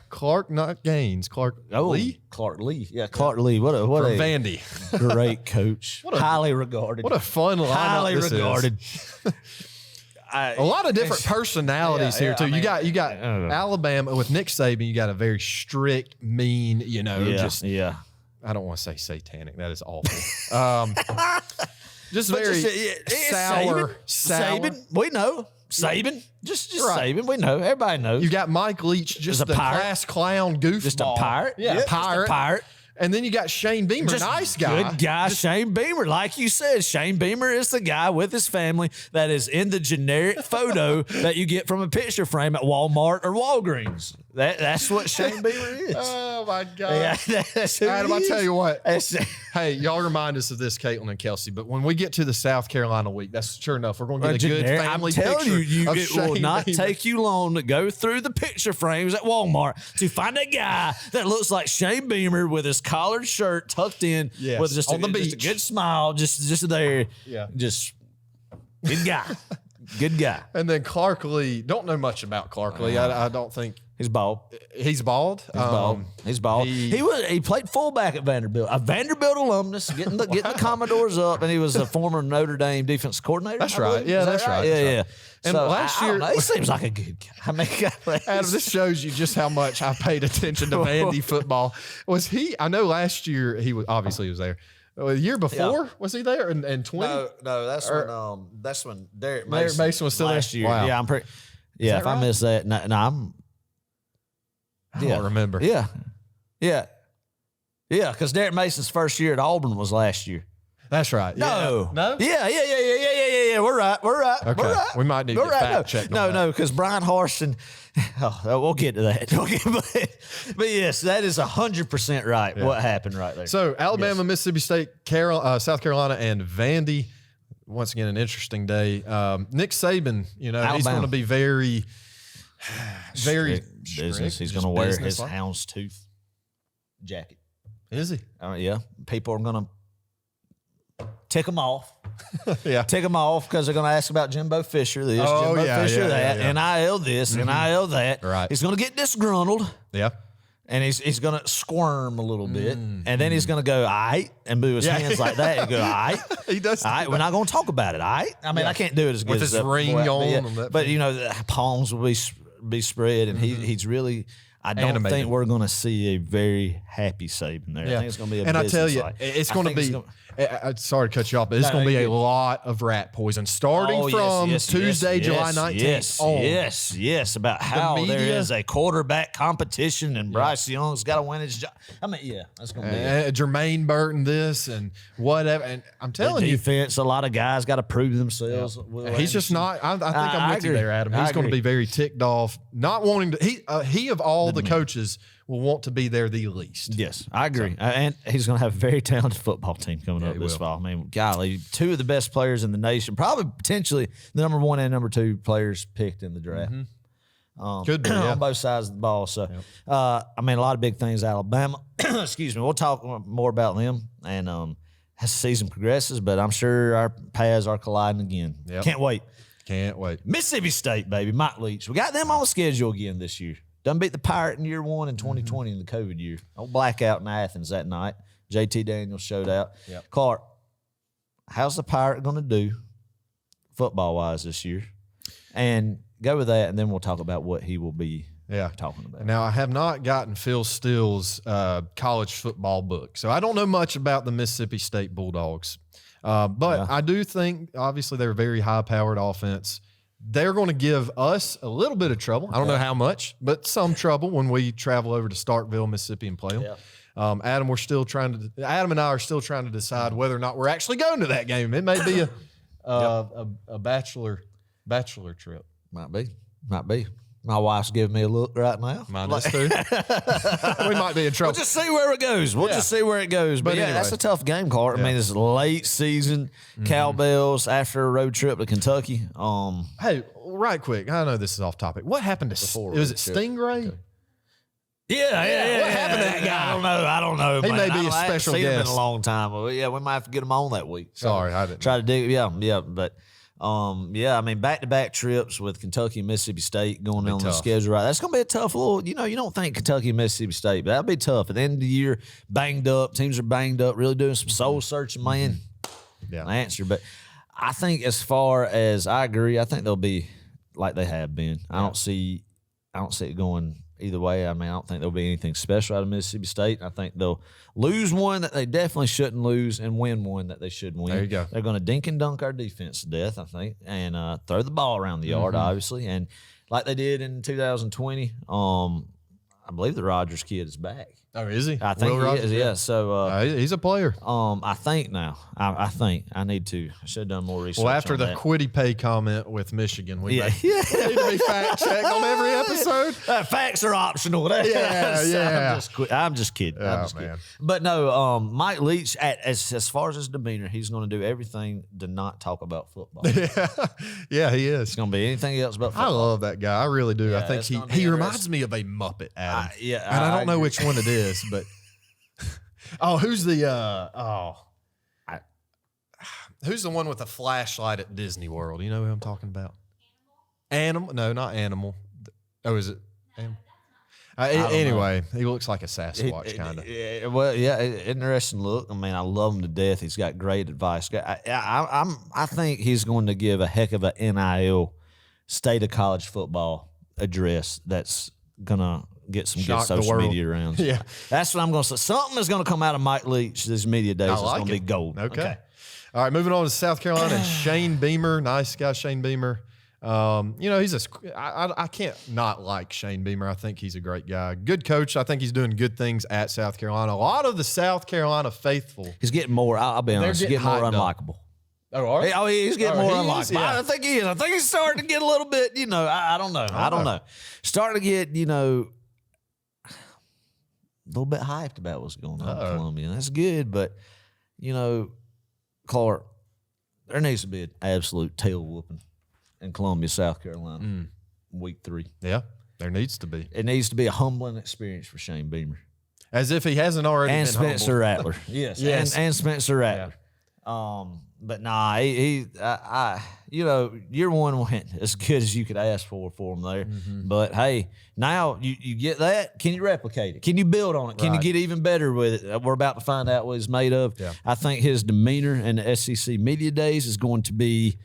Clark, not Gaines. Lee? Clark Lee. Yeah, Clark Lee. What a Vandy. Great coach. Highly regarded. What a fun lineup. Highly regarded. A lot of different personalities here too. You got Alabama with Nick Saban. You got a very strict, mean, I don't want to say satanic. That is awful. Just very sour. Saban, we know. Saban, just Right. Saban. We know, everybody knows. You got Mike Leach, just a the pirate. class clown goofball. Just a pirate. Yeah, Just a pirate. And then you got Shane Beamer, Just nice guy. Good guy, Shane Beamer. Like you said, Shane Beamer is the guy with his family that is in the generic photo that you get from a picture frame at Walmart or Walgreens. That's what Shane Beamer is. Oh my God. Yeah, that's who Adam, he I is. tell you what. That's- Hey, y'all remind us of this, Caitlin and Kelsey. But when we get to the South Carolina week, that's sure enough. We're going to get a good generic. family I'm telling picture you, of it will Shane not Beamer. take you long to go through the picture frames at Walmart to find a guy that looks like Shane Beamer with his collared shirt tucked in, Yes, with just on the just a beach. good smile, just there. Yeah. Just good guy. Good guy. And then Clark Lee, don't know much about Clark Lee. I don't think He's bald. he's bald. He's bald. He played fullback at Vanderbilt. A Vanderbilt alumnus, getting the Commodores up, and he was a former Notre Dame defense coordinator. That's I right. believe. Yeah, Is that that's right. Yeah, That's yeah. right. And So, last I don't year- know. He seems like a good guy. I mean, Adam, this shows you just how much I paid attention to Vandy football. Was he? I know last year he was obviously he was there. The year before was he there? And 20? No, that's when Derek Derek Mason was still last there? year. Wow. Yeah, I'm pretty. Yeah, that if right? I miss that, no, I'm. I don't remember. Yeah, because Derek Mason's first year at Auburn was last year. That's right. No, No? Yeah. We're right. Okay. We're right. We might need to We're get right. fact checked. No, because Brian Harsin. Oh, we'll get to that. But yes, that is 100% right. What happened right there? So Alabama, Mississippi State, South Carolina, and Vandy. Once again, an interesting day. Nick Saban, he's Alabama. going to be very business. He's just going to wear his business-like. houndstooth jacket. Is he? Yeah, people are going to tick him off. Yeah. Tick them off because they're going to ask about Jimbo Fisher this, Oh, Jimbo yeah, Fisher yeah, that, yeah. NIL this, NIL that. Right. He's going to get disgruntled, Yeah. and he's going to squirm a little bit, and then he's going to go, all right, and move his hands like that and go, all right. He does. All right, we're not going to talk about it, all right? I mean, I can't do it as good With as his that ring boy, on but, and that but the palms will be spread, and he's really – I don't Animated. think we're going to see a very happy Saban there. I think it's going to be a and I tell you, business-like. it's I going to think be. it's Sorry to cut you off, but it's No, going to be you're a good. lot of rat poison starting from Tuesday, July 19th. on. Yes, about how there media- is a quarterback competition and Bryce Young's got to win his job. I mean, that's going to be it. Jermaine Burton, this and whatever. And I'm The telling you, defense, a lot of guys got to prove themselves. Will he's just Anderson. not. I think I'm I with you agree. there, Adam. I He's going to agree. be very ticked off, not wanting to. He of all the coaches will want to be there the least. Yes, I agree. And he's going to have a very talented football team coming up he this will. fall. I mean, golly, two of the best players in the nation, probably potentially the number one and number two players picked in the draft. Could be. Yeah. On both sides of the ball. So, I mean, a lot of big things. Alabama, excuse me. We'll talk more about them and as the season progresses, but I'm sure our paths are colliding again. Yep. Can't wait. Can't wait. Mississippi State, baby, Mike Leach. We got them on the schedule again this year. Done beat the Pirate in year one in 2020 in the COVID year. Old blackout in Athens that night. JT Daniels showed out. Yep. Clark, how's the Pirate going to do football-wise this year? And go with that, and then we'll talk about what he will be talking about. Now, I have not gotten Phil Steele's college football book, so I don't know much about the Mississippi State Bulldogs. But I do think, obviously, they're a very high-powered offense. They're going to give us a little bit of trouble. I don't know how much, but some trouble when we travel over to Starkville, Mississippi, and play them. Yeah. Adam and I are still trying to decide whether or not we're actually going to that game. It may be a bachelor trip. Might be. My wife's giving me a look right now. Mine is too. We might be in trouble. We'll just see where it goes. We'll just see where it goes. But But that's anyway. a tough game, Clark. I mean, it's late season, Cowbells after a road trip to Kentucky. Hey, right quick. I know this is off topic. What happened to was it Stingray? Yeah. What happened to that guy? I don't know. He man. may be I a haven't special seen him in guest. a long time. But yeah, we might have to get him on that week. Sorry, I didn't. Try to dig. Yeah. But I mean, back-to-back trips with Kentucky and Mississippi State going on the tough. schedule. Right, that's gonna be a tough little. You don't think Kentucky and Mississippi State, but that'll be tough. At the end of the year, banged up. Teams are banged up. Really doing some soul searching, man. Yeah. Answer, but I think as far as I agree, I think they'll be like they have been. I don't see it going either way. I mean, I don't think there'll be anything special out of Mississippi State. I think they'll lose one that they definitely shouldn't lose and win one that they should win. There you go. They're going to dink and dunk our defense to death, I think, and throw the ball around the yard, obviously. And like they did in 2020, I believe the Rogers kid is back. Oh, is he? I think Will he Rogers? is, yeah. So He's a player. I think now. I think I need to. I should have done more research. Well, after on the that. Quiddy Pay comment with Michigan, we Yeah. need to be fact checked on every episode. Facts are optional. Yeah. I'm just kidding. I'm just kidding. Man. But no, Mike Leach, as far as his demeanor, he's going to do everything to not talk about football. It's Yeah, he is. going to be anything else but I football. love that guy. I really do. Yeah, I think it's gonna be he reminds interesting. me of a Muppet, Adam. Yeah, and I don't know agree. which one it is, but who's the who's the one with the flashlight at Disney World? You know who I'm talking about? Animal? No, not Animal. Oh, is it? Animal? Anyway, he looks like a Sasquatch kind of. Interesting look. I mean, I love him to death. He's got great advice. I think he's going to give a heck of a NIL state of college football address that's gonna get some Shock good the social world. media around. Yeah. That's what I'm going to say. Something is going to come out of Mike Leach this media days. It's like going to be it. gold. Okay. All right, moving on to South Carolina. Shane Beamer, nice guy, Shane Beamer. He's I can't not like Shane Beamer. I think he's a great guy. Good coach. I think he's doing good things at South Carolina. A lot of the South Carolina faithful. He's getting more. I'll be honest. He's getting getting more hyped up. unlikable. Oh, He's getting more he unlikable. is? Yeah. I think he is. I think he's starting to get a little bit. I don't know. I don't know. Starting to get a little bit hyped about what's going on in Columbia. That's good, but Clark, there needs to be an absolute tail whooping in Columbia, South Carolina, week 3. Yeah, there needs to be. It needs to be a humbling experience for Shane Beamer As if he hasn't already and been Spencer humbled. Rattler. Yes, and Spencer Rattler. But nah, year one went as good as you could ask for him there. But hey, now you get that. Can you replicate it? Can you build on it? Can you get even better with it? We're about to find out what he's made of. Yeah. I think his demeanor in the SEC media days is going to be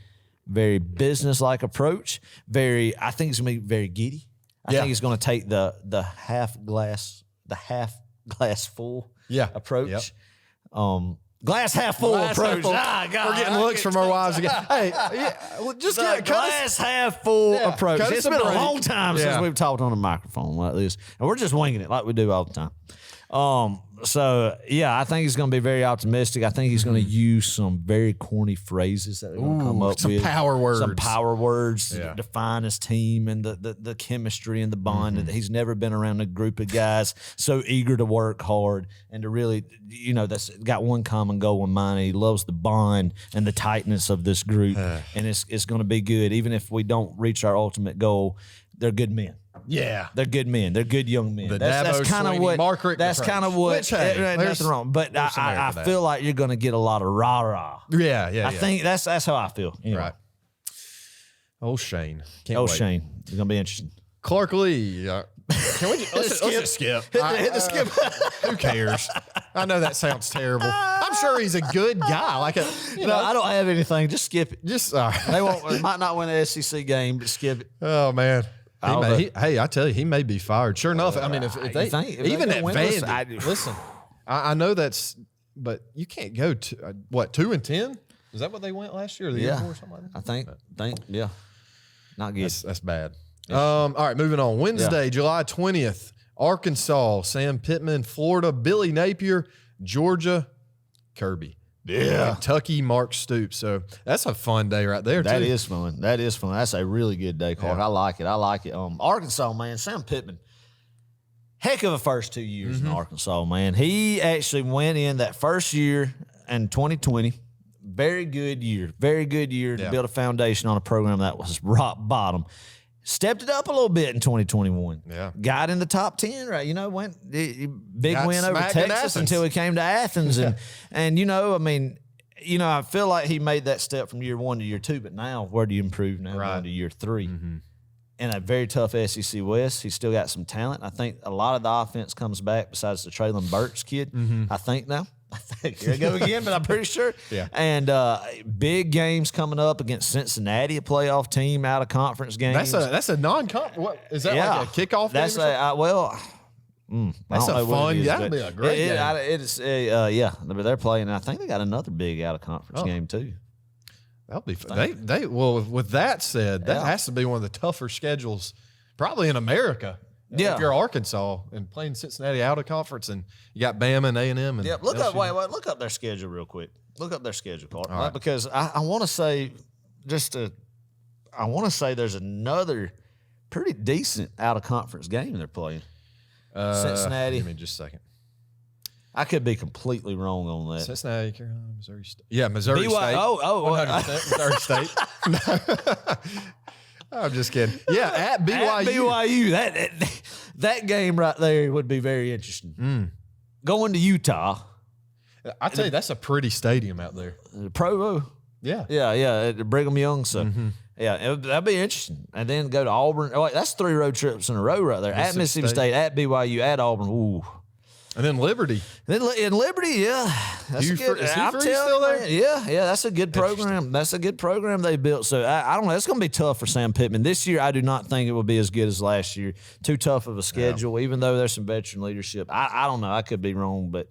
very business-like approach. I think he's going to be very giddy. I think he's going to take the half glass full approach. Yep. Glass half full approach. God, We're getting looks from our wives again. Hey, just the glass half full approach. cut us It's a been break. a long time since we've talked on a microphone like this, and we're just winging it like we do all the time. So I think he's going to be very optimistic. I think he's going to use some very corny phrases that they're going to come up some with. power words. Some power words Yeah. to define his team and the chemistry and the bond. And he's never been around a group of guys so eager to work hard and to really, that's got one common goal in mind. He loves the bond and the tightness of this group. And it's going to be good. Even if we don't reach our ultimate goal, they're good men. Yeah. They're good men. They're good young men. That's kind of what. That's kind of what. Which, hey, ain't nothing wrong. But I that. feel like you're going to get a lot of rah rah. Yeah. I think that's how I feel. Anyway. Right. Oh, Shane. Can't Oh, wait. Shane. It's going to be interesting. Clark Lee. Can we let's just skip? Hit the skip. Who cares? I know that sounds terrible. I'm sure he's a good guy. No, I don't have anything. Just skip it. Just They might not win the SEC game, but skip it. oh man. I'll I tell you, he may be fired. Sure enough, I mean, if they think- if even they at go winless, Vandy, listen, I know that's, but you can't go to 2-10. Is that what they went last year or the year before, something like that? I think, yeah, not good. That's bad. All right, moving on. Wednesday, July 20th, Arkansas, Sam Pittman, Florida, Billy Napier, Georgia, Kirby. Yeah. Kentucky, Mark Stoops. So that's a fun day right there, That too. is fun. That's a really good day, Clark. Yeah. I like it. Arkansas, man, Sam Pittman. Heck of a first 2 years in Arkansas, man. He actually went in that first year in 2020. Very good year to build a foundation on a program that was rock bottom. Stepped it up a little bit in 2021. Yeah. Got in the top 10, right? Went big Got win over smacked in Texas Athens. until he came to Athens. And I feel like he made that step from year 1 to year 2, but now where do you improve now going to year 3? In a very tough SEC West, he's still got some talent. I think a lot of the offense comes back besides the Traylon Burks kid, I think now. Here I go again, but I'm pretty sure. Yeah. And big games coming up against Cincinnati, a playoff team, out of conference games. That's a non-con. What is that? Like a kickoff? That's game or something? That's a fun. That'd be a great game. It's they're playing. I think they got another big out of conference game too. That'll be fun. Well, with that said, that has to be one of the tougher schedules, probably in America. Yeah. If you're Arkansas and playing Cincinnati out of conference, and you got Bama and A&M. And look LSU. up. Wait. Look up their schedule real quick. Look up their schedule, Clark. Right. Because I want to say, I want to say there's another pretty decent out of conference game they're playing. Cincinnati. Give me just a second. I could be completely wrong on that. Cincinnati, Carolina, Missouri State. Yeah, Missouri State. 100% Missouri State. I'm just kidding. Yeah, at BYU. At BYU, that game right there would be very interesting. Going to Utah. I tell you, that's a pretty stadium out there. Provo. Yeah. At Brigham Young. So, that'd be interesting. And then go to Auburn. Oh, wait, that's 3 road trips in a row right there. At Mississippi State, at BYU, at Auburn. Ooh. And then Liberty. In Liberty, yeah. That's Is Hugh Freeze still there? Yeah, that's a good program. That's a good program they built. So, I don't know. It's going to be tough for Sam Pittman. This year, I do not think it will be as good as last year. Too tough of a schedule, even though there's some veteran leadership. I don't know. I could be wrong. But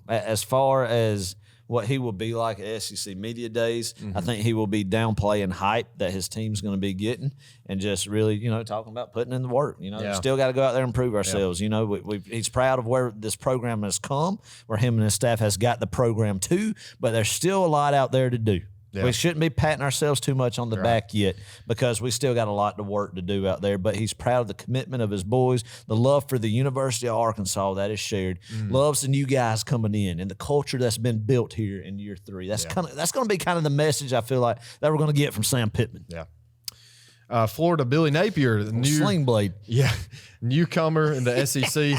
as far as what he will be like at SEC Media Days, I think he will be downplaying hype that his team's going to be getting and just really, talking about putting in the work. We still got to go out there and prove ourselves. He's proud of where this program has come, where him and his staff has got the program to, but there's still a lot out there to do. Yeah. We shouldn't be patting ourselves too much on the back yet because we still got a lot of work to do out there. But he's proud of the commitment of his boys, the love for the University of Arkansas that is shared, loves the new guys coming in, and the culture that's been built here in year 3. That's going to be kind of the message I feel like that we're going to get from Sam Pittman. Yeah. Florida Billy Napier, the new sling blade. Yeah, newcomer in the SEC.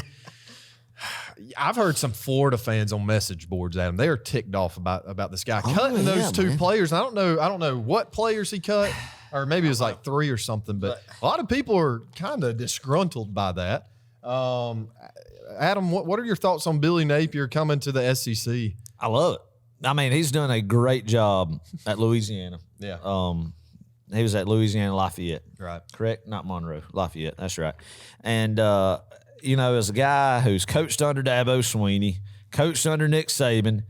I've heard some Florida fans on message boards, Adam. They are ticked off about this guy cutting those 2 players. I don't know what players he cut, or maybe it was like 3 or something. But a lot of people are kind of disgruntled by that. Adam, what are your thoughts on Billy Napier coming to the SEC? I love it. I mean, he's doing a great job at Louisiana. Yeah. He was at Louisiana Lafayette. Right. Correct? Not Monroe. Lafayette. That's right. And as a guy who's coached under Dabo Swinney, coached under Nick Saban,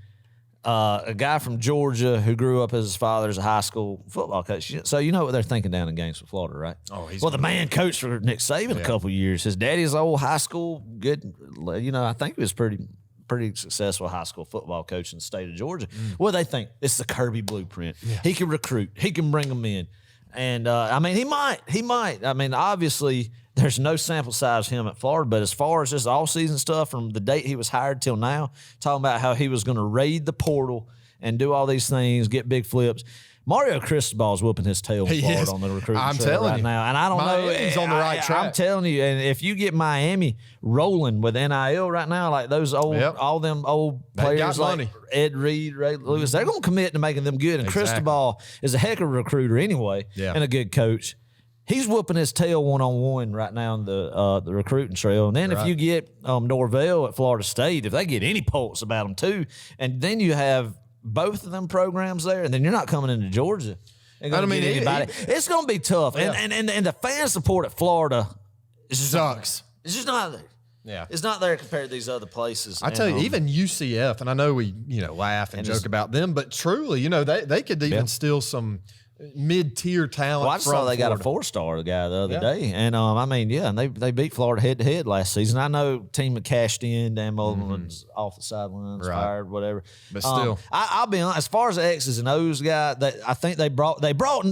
a guy from Georgia who grew up as his father as a high school football coach. So you know what they're thinking down in Gainesville, Florida, right? Oh, the man coached for Nick Saban a couple years. His daddy's old high school, good. I think he was pretty successful high school football coach in the state of Georgia. What do they think? It's the Kirby blueprint. Yeah. He can recruit. He can bring them in. And, he might. I mean, obviously, there's no sample size of him at Florida, but as far as just all-season stuff from the date he was hired till now, talking about how he was going to raid the portal and do all these things, get big flips, Mario Cristobal's whooping his tail in Florida on the recruiting trail right now. And I don't know. He's on the right track. I'm telling you, and if you get Miami rolling with NIL right now, like those all them old players like Ed Reed, Ray Lewis, they're going to commit to making them good. And Cristobal is a heck of a recruiter anyway and a good coach. He's whooping his tail one-on-one right now on the recruiting trail. And then if you get Norvell at Florida State, if they get any pulse about them too, and then you have both of them programs there, and then you're not coming into Georgia. It's going to be tough. Yeah. And the fan support at Florida sucks. It's just not there. Yeah. It's not there compared to these other places. I tell you, even UCF, and I know we laugh and joke about them, but truly, they could even steal some mid-tier talent. Well, I just saw they got a 4-star guy the other day. And, and they beat Florida head-to-head last season. I know team that cashed in, Dan Mullen's off the sidelines, fired, whatever. But still. I'll be honest, as far as the X's and O's guy, I think they brought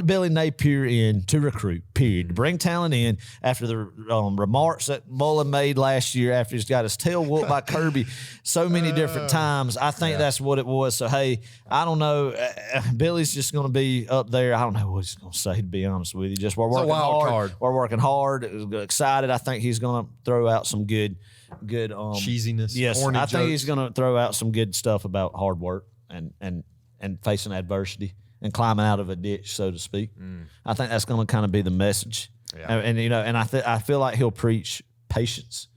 Billy Napier in to recruit, period, to bring talent in after the remarks that Mullen made last year after he's got his tail whooped by Kirby so many different times. I think that's what it was. So, hey, I don't know. Billy's just going to be up there. I don't know what he's going to say, to be honest with you. Just we're working hard. We're working hard. Excited. I think he's going to throw out some good cheesiness. Yes, I think he's going to throw out some good stuff about hard work and facing adversity and climbing out of a ditch, so to speak. I think that's going to kind of be the message. Yeah. And I feel like he'll preach patience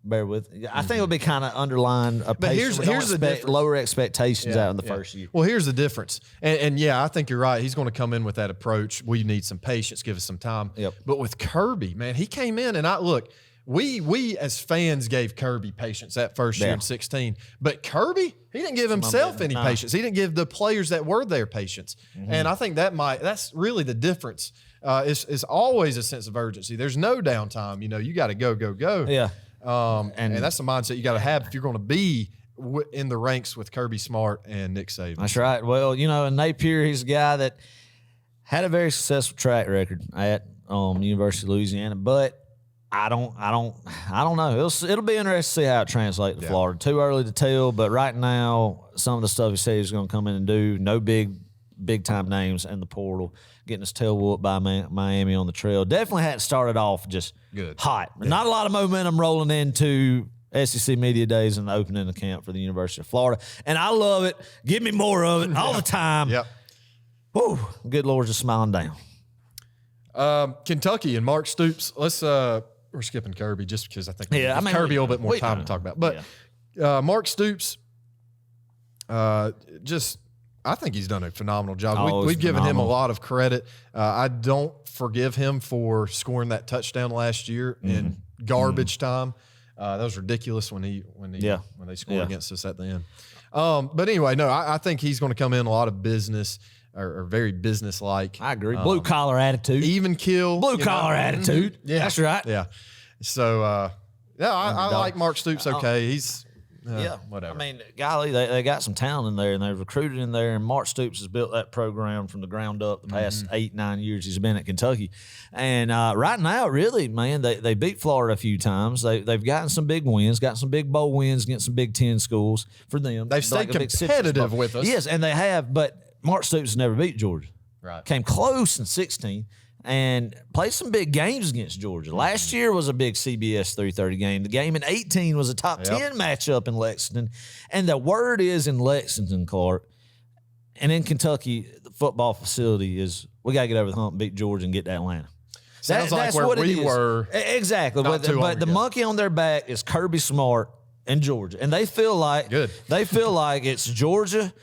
bear with. I think it would be kind of underlying a But here's the difference. Lower expectations out in the first year. Well, here's the difference. And yeah, I think you're right. He's going to come in with that approach. We need some patience, give us some time. Yep. But with Kirby, man, he came in and we as fans gave Kirby patience that first year in 16. But Kirby, he didn't give himself any patience. He didn't give the players that were there patience. And I think that's really the difference. It's always a sense of urgency. There's no downtime. You got to go. Yeah. And that's the mindset you got to have if you're going to be in the ranks with Kirby Smart and Nick Saban. That's right. Well, and Napier, he's a guy that had a very successful track record at University of Louisiana, but I don't know. It'll be interesting to see how it translates to Florida. Too early to tell, but right now, some of the stuff he said he's going to come in and do, no big time names in the portal, getting his tail whooped by Miami on the trail. Definitely hadn't started off just hot. Yeah. Not a lot of momentum rolling into SEC Media Days and the opening of camp for the University of Florida. And I love it. Give me more of it all the time. Yep. Woo, good Lord's just smiling down. Kentucky and Mark Stoops. We're skipping Kirby just because I think Kirby a little bit more time to talk about. But Mark Stoops, I think he's done a phenomenal job. We've given him a lot of credit. I don't forgive him for scoring that touchdown last year in garbage time. That was ridiculous when they scored against us at the end. But anyway, no, I think he's going to come in a lot of business or very business-like. I agree. Blue collar attitude. Even kill. Blue collar attitude. Yeah. That's right. Yeah. So, I like Mark Stoops okay. He's whatever. I mean, golly, they got some talent in there, and they recruited in there, and Mark Stoops has built that program from the ground up the past 8-9 years he's been at Kentucky. And right now, really, man, they beat Florida a few times. They've gotten some big wins, got some big bowl wins against some Big Ten schools for them. They've stayed competitive with us. Yes, and they have, but Mark Stoops has never beat Georgia. Right. Came close in 16 and played some big games against Georgia. Last year was a big CBS 3:30 game. The game in 18 was a top 10 matchup in Lexington. And the word is in Lexington, Clark, and in Kentucky, the football facility is we got to get over the hump, beat Georgia, and get to Atlanta. Sounds like where we were. Exactly. But the monkey on their back is Kirby Smart and Georgia. And they feel like it's Georgia.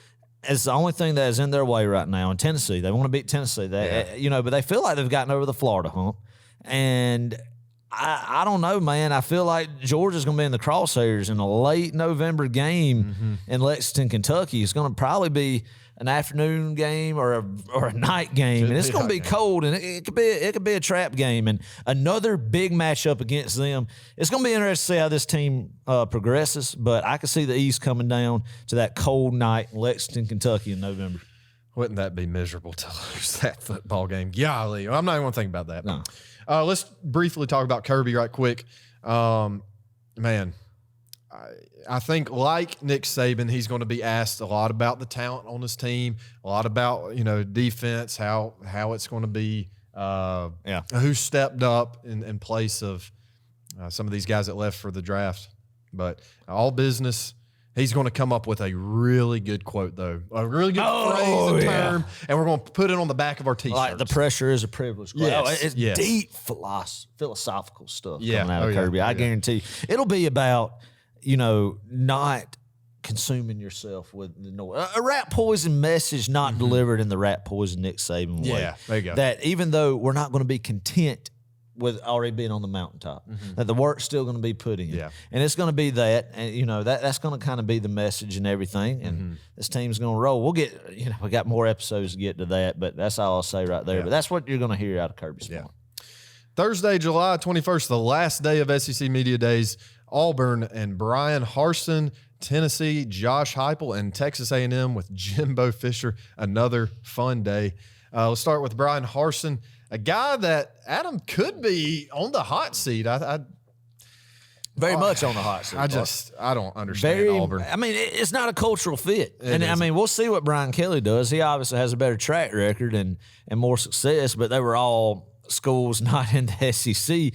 It's the only thing that is in their way right now. In Tennessee, they want to beat Tennessee. But they feel like they've gotten over the Florida hump. And I don't know, man. I feel like Georgia's going to be in the crosshairs in a late November game in Lexington, Kentucky. It's going to probably be an afternoon game or a night game, and it's going to be cold, and it could be a trap game, and another big matchup against them. It's going to be interesting to see how this team progresses, but I can see the East coming down to that cold night in Lexington, Kentucky in November. Wouldn't that be miserable to lose that football game? Golly, I'm not even going to think about that. No. Let's briefly talk about Kirby right quick. Man, I think like Nick Saban, he's going to be asked a lot about the talent on his team, a lot about defense, how it's going to be, who stepped up in place of some of these guys that left for the draft. But all business. He's going to come up with a really good quote, though, a really good phrase and term, and we're going to put it on the back of our T-shirts. Like the pressure is a privilege. It's deep philosophical stuff coming out of Kirby. I guarantee it'll be about not consuming yourself with a rat poison message not delivered in the rat poison Nick Saban way. Yeah, there you go. That even though we're not going to be content with already being on the mountaintop, that the work's still going to be put in. Yeah. And it's going to be that, and that's going to kind of be the message and everything. And this team's going to roll. We'll get, we got more episodes to get to that, but that's all I'll say right there. Yeah. But that's what you're going to hear out of Kirby Smart. Yeah. Thursday, July 21st, the last day of SEC Media Days, Auburn and Brian Harsin, Tennessee, Josh Heupel, and Texas A&M with Jimbo Fisher. Another fun day. Let's start with Brian Harsin, a guy that Adam could be on the hot seat. Very much on the hot seat. I don't understand Auburn. I mean, it's not a cultural fit. We'll see what Brian Kelly does. He obviously has a better track record and more success, but they were all schools not in the SEC.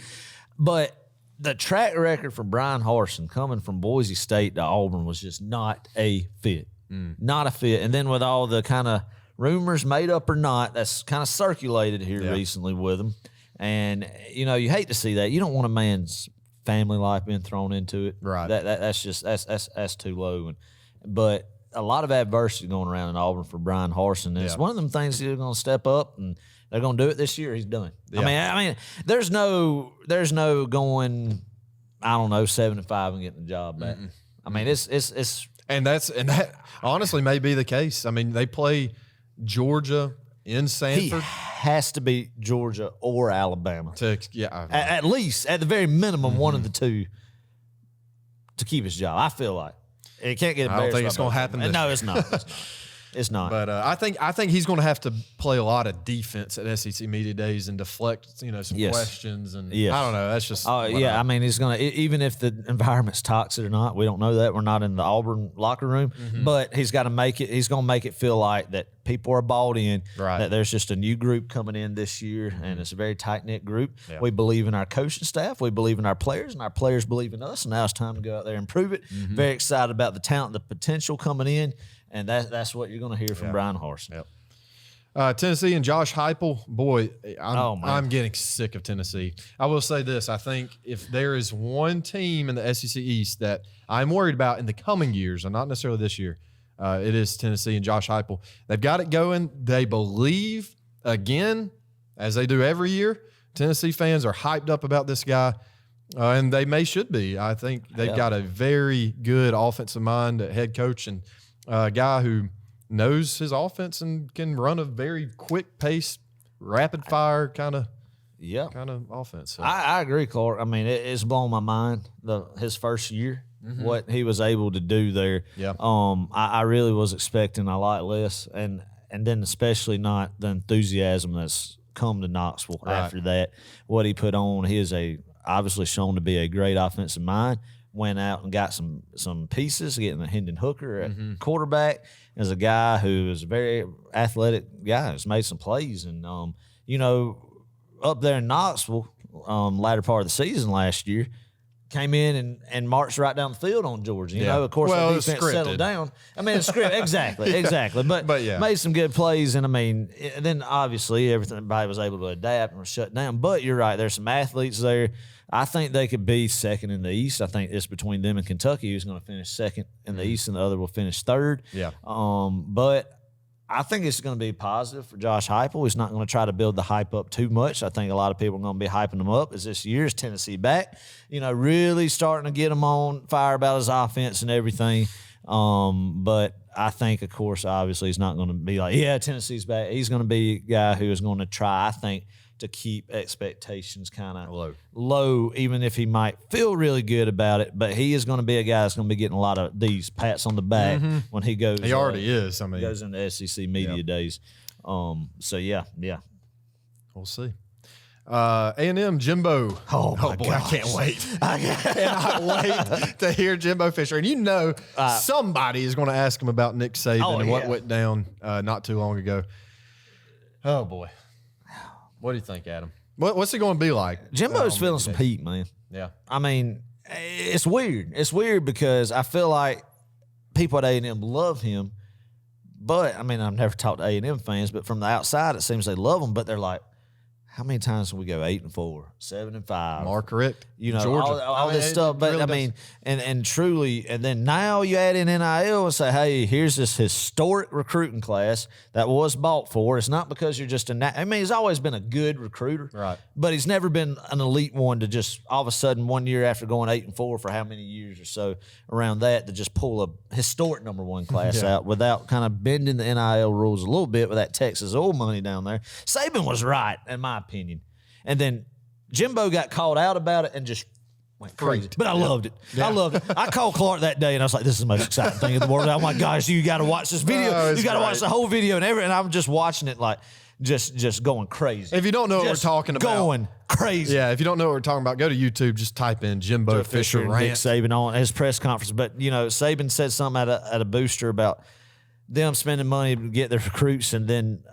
But the track record for Brian Harsin coming from Boise State to Auburn was just not a fit. Not a fit. And then with all the kind of rumors, made up or not, that's kind of circulated here recently with him. And, you hate to see that. You don't want a man's family life being thrown into it. Right. That's too low. But a lot of adversity going around in Auburn for Brian Harsin. And it's one of them things he's going to step up, and they're going to do it this year. He's done. Yeah. I mean, there's no going, I don't know, 7-5 and getting the job back. Mm-mm. I mean, it's and that honestly may be the case. I mean, they play Georgia in Sanford. He has to beat Georgia or Alabama. At least, at the very minimum, one of the two to keep his job. I feel like it can't get. I don't think it's going to happen. No, it's not. It's not. But I think he's going to have to play a lot of defense at SEC Media Days and deflect, some questions. And I don't know. That's just. I mean, he's going to, even if the environment's toxic or not, we don't know that. We're not in the Auburn locker room, but he's got to make it. He's going to make it feel like that people are bought in. Right. That there's just a new group coming in this year, and it's a very tight knit group. Yeah. We believe in our coaching staff. We believe in our players, and our players believe in us. And now it's time to go out there and prove it. Very excited about the talent, the potential coming in. And that's what you're going to hear from Brian Harsin. Yep. Tennessee and Josh Heupel, boy, I'm getting sick of Tennessee. I will say this. I think if there is one team in the SEC East that I'm worried about in the coming years, and not necessarily this year, it is Tennessee and Josh Heupel. They've got it going. They believe, again, as they do every year. Tennessee fans are hyped up about this guy, and they should be. I think they've got a very good offensive mind at head coach, and a guy who knows his offense and can run a very quick pace, rapid fire kind of offense. So. I agree, Clark. I mean, it's blown my mind his first year, what he was able to do there. Yeah. I really was expecting a lot less, and then especially not the enthusiasm that's come to Knoxville after that. What he put on, he is obviously shown to be a great offensive mind. Went out and got some pieces, getting a Hendon Hooker at quarterback as a guy who is a very athletic guy who's made some plays. And, up there in Knoxville, latter part of the season last year, came in and marched right down the field on Georgia. You know, of course, the defense settled down. I mean, it's scripted. Exactly. But made some good plays. And, I mean, then obviously everybody was able to adapt and was shut down. But you're right. There's some athletes there. I think they could be second in the East. I think it's between them and Kentucky who's going to finish second in the East, and the other will finish third. Yeah. But I think it's going to be positive for Josh Heupel. He's not going to try to build the hype up too much. I think a lot of people are going to be hyping him up as this year's Tennessee back. Really starting to get him on fire about his offense and everything. But I think, of course, obviously he's not going to be like, Tennessee's back. He's going to be a guy who is going to try, I think, to keep expectations kind of low, even if he might feel really good about it. But he is going to be a guy that's going to be getting a lot of these pats on the back when he goes. He already is. I mean, goes into SEC Media Days. So yeah. We'll see. A&M Jimbo. Oh my boy, gosh. I can't wait. I cannot wait to hear Jimbo Fisher. And somebody is going to ask him about Nick Saban and what went down not too long ago. Oh boy. What do you think, Adam? What's it going to be like? Jimbo's feeling some heat, man. Yeah. I mean, it's weird. It's weird because I feel like people at A&M love him. But, I mean, I've never talked to A&M fans, but from the outside, it seems they love him. But they're like, how many times can we go 8-4, 7-5? Mark Richt, Georgia. all this stuff. But, really I mean, and truly, and then now you add in NIL and say, hey, here's this historic recruiting class that was bought for. It's not because you're just he's always been a good recruiter. Right. But he's never been an elite one to just all of a sudden 1 year after going 8-4 for how many years or so around that to just pull a historic number one class out without kind of bending the NIL rules a little bit with that Texas oil money down there. Saban was right, in my opinion. And then Jimbo got called out about it and just went crazy. But I loved it. Yeah. I loved it. I called Clark that day and I was like, this is the most exciting thing in the world. Oh my gosh, you got to watch this video. You got to watch the whole video and everything. And I'm just watching it like just going crazy. If you don't know what we're talking about. Going crazy. Yeah, if you don't know what we're talking about, go to YouTube, just type in Jimbo Fisher rant. Nick Saban on his press conference. But, Saban said something at a booster about them spending money to get their recruits. And then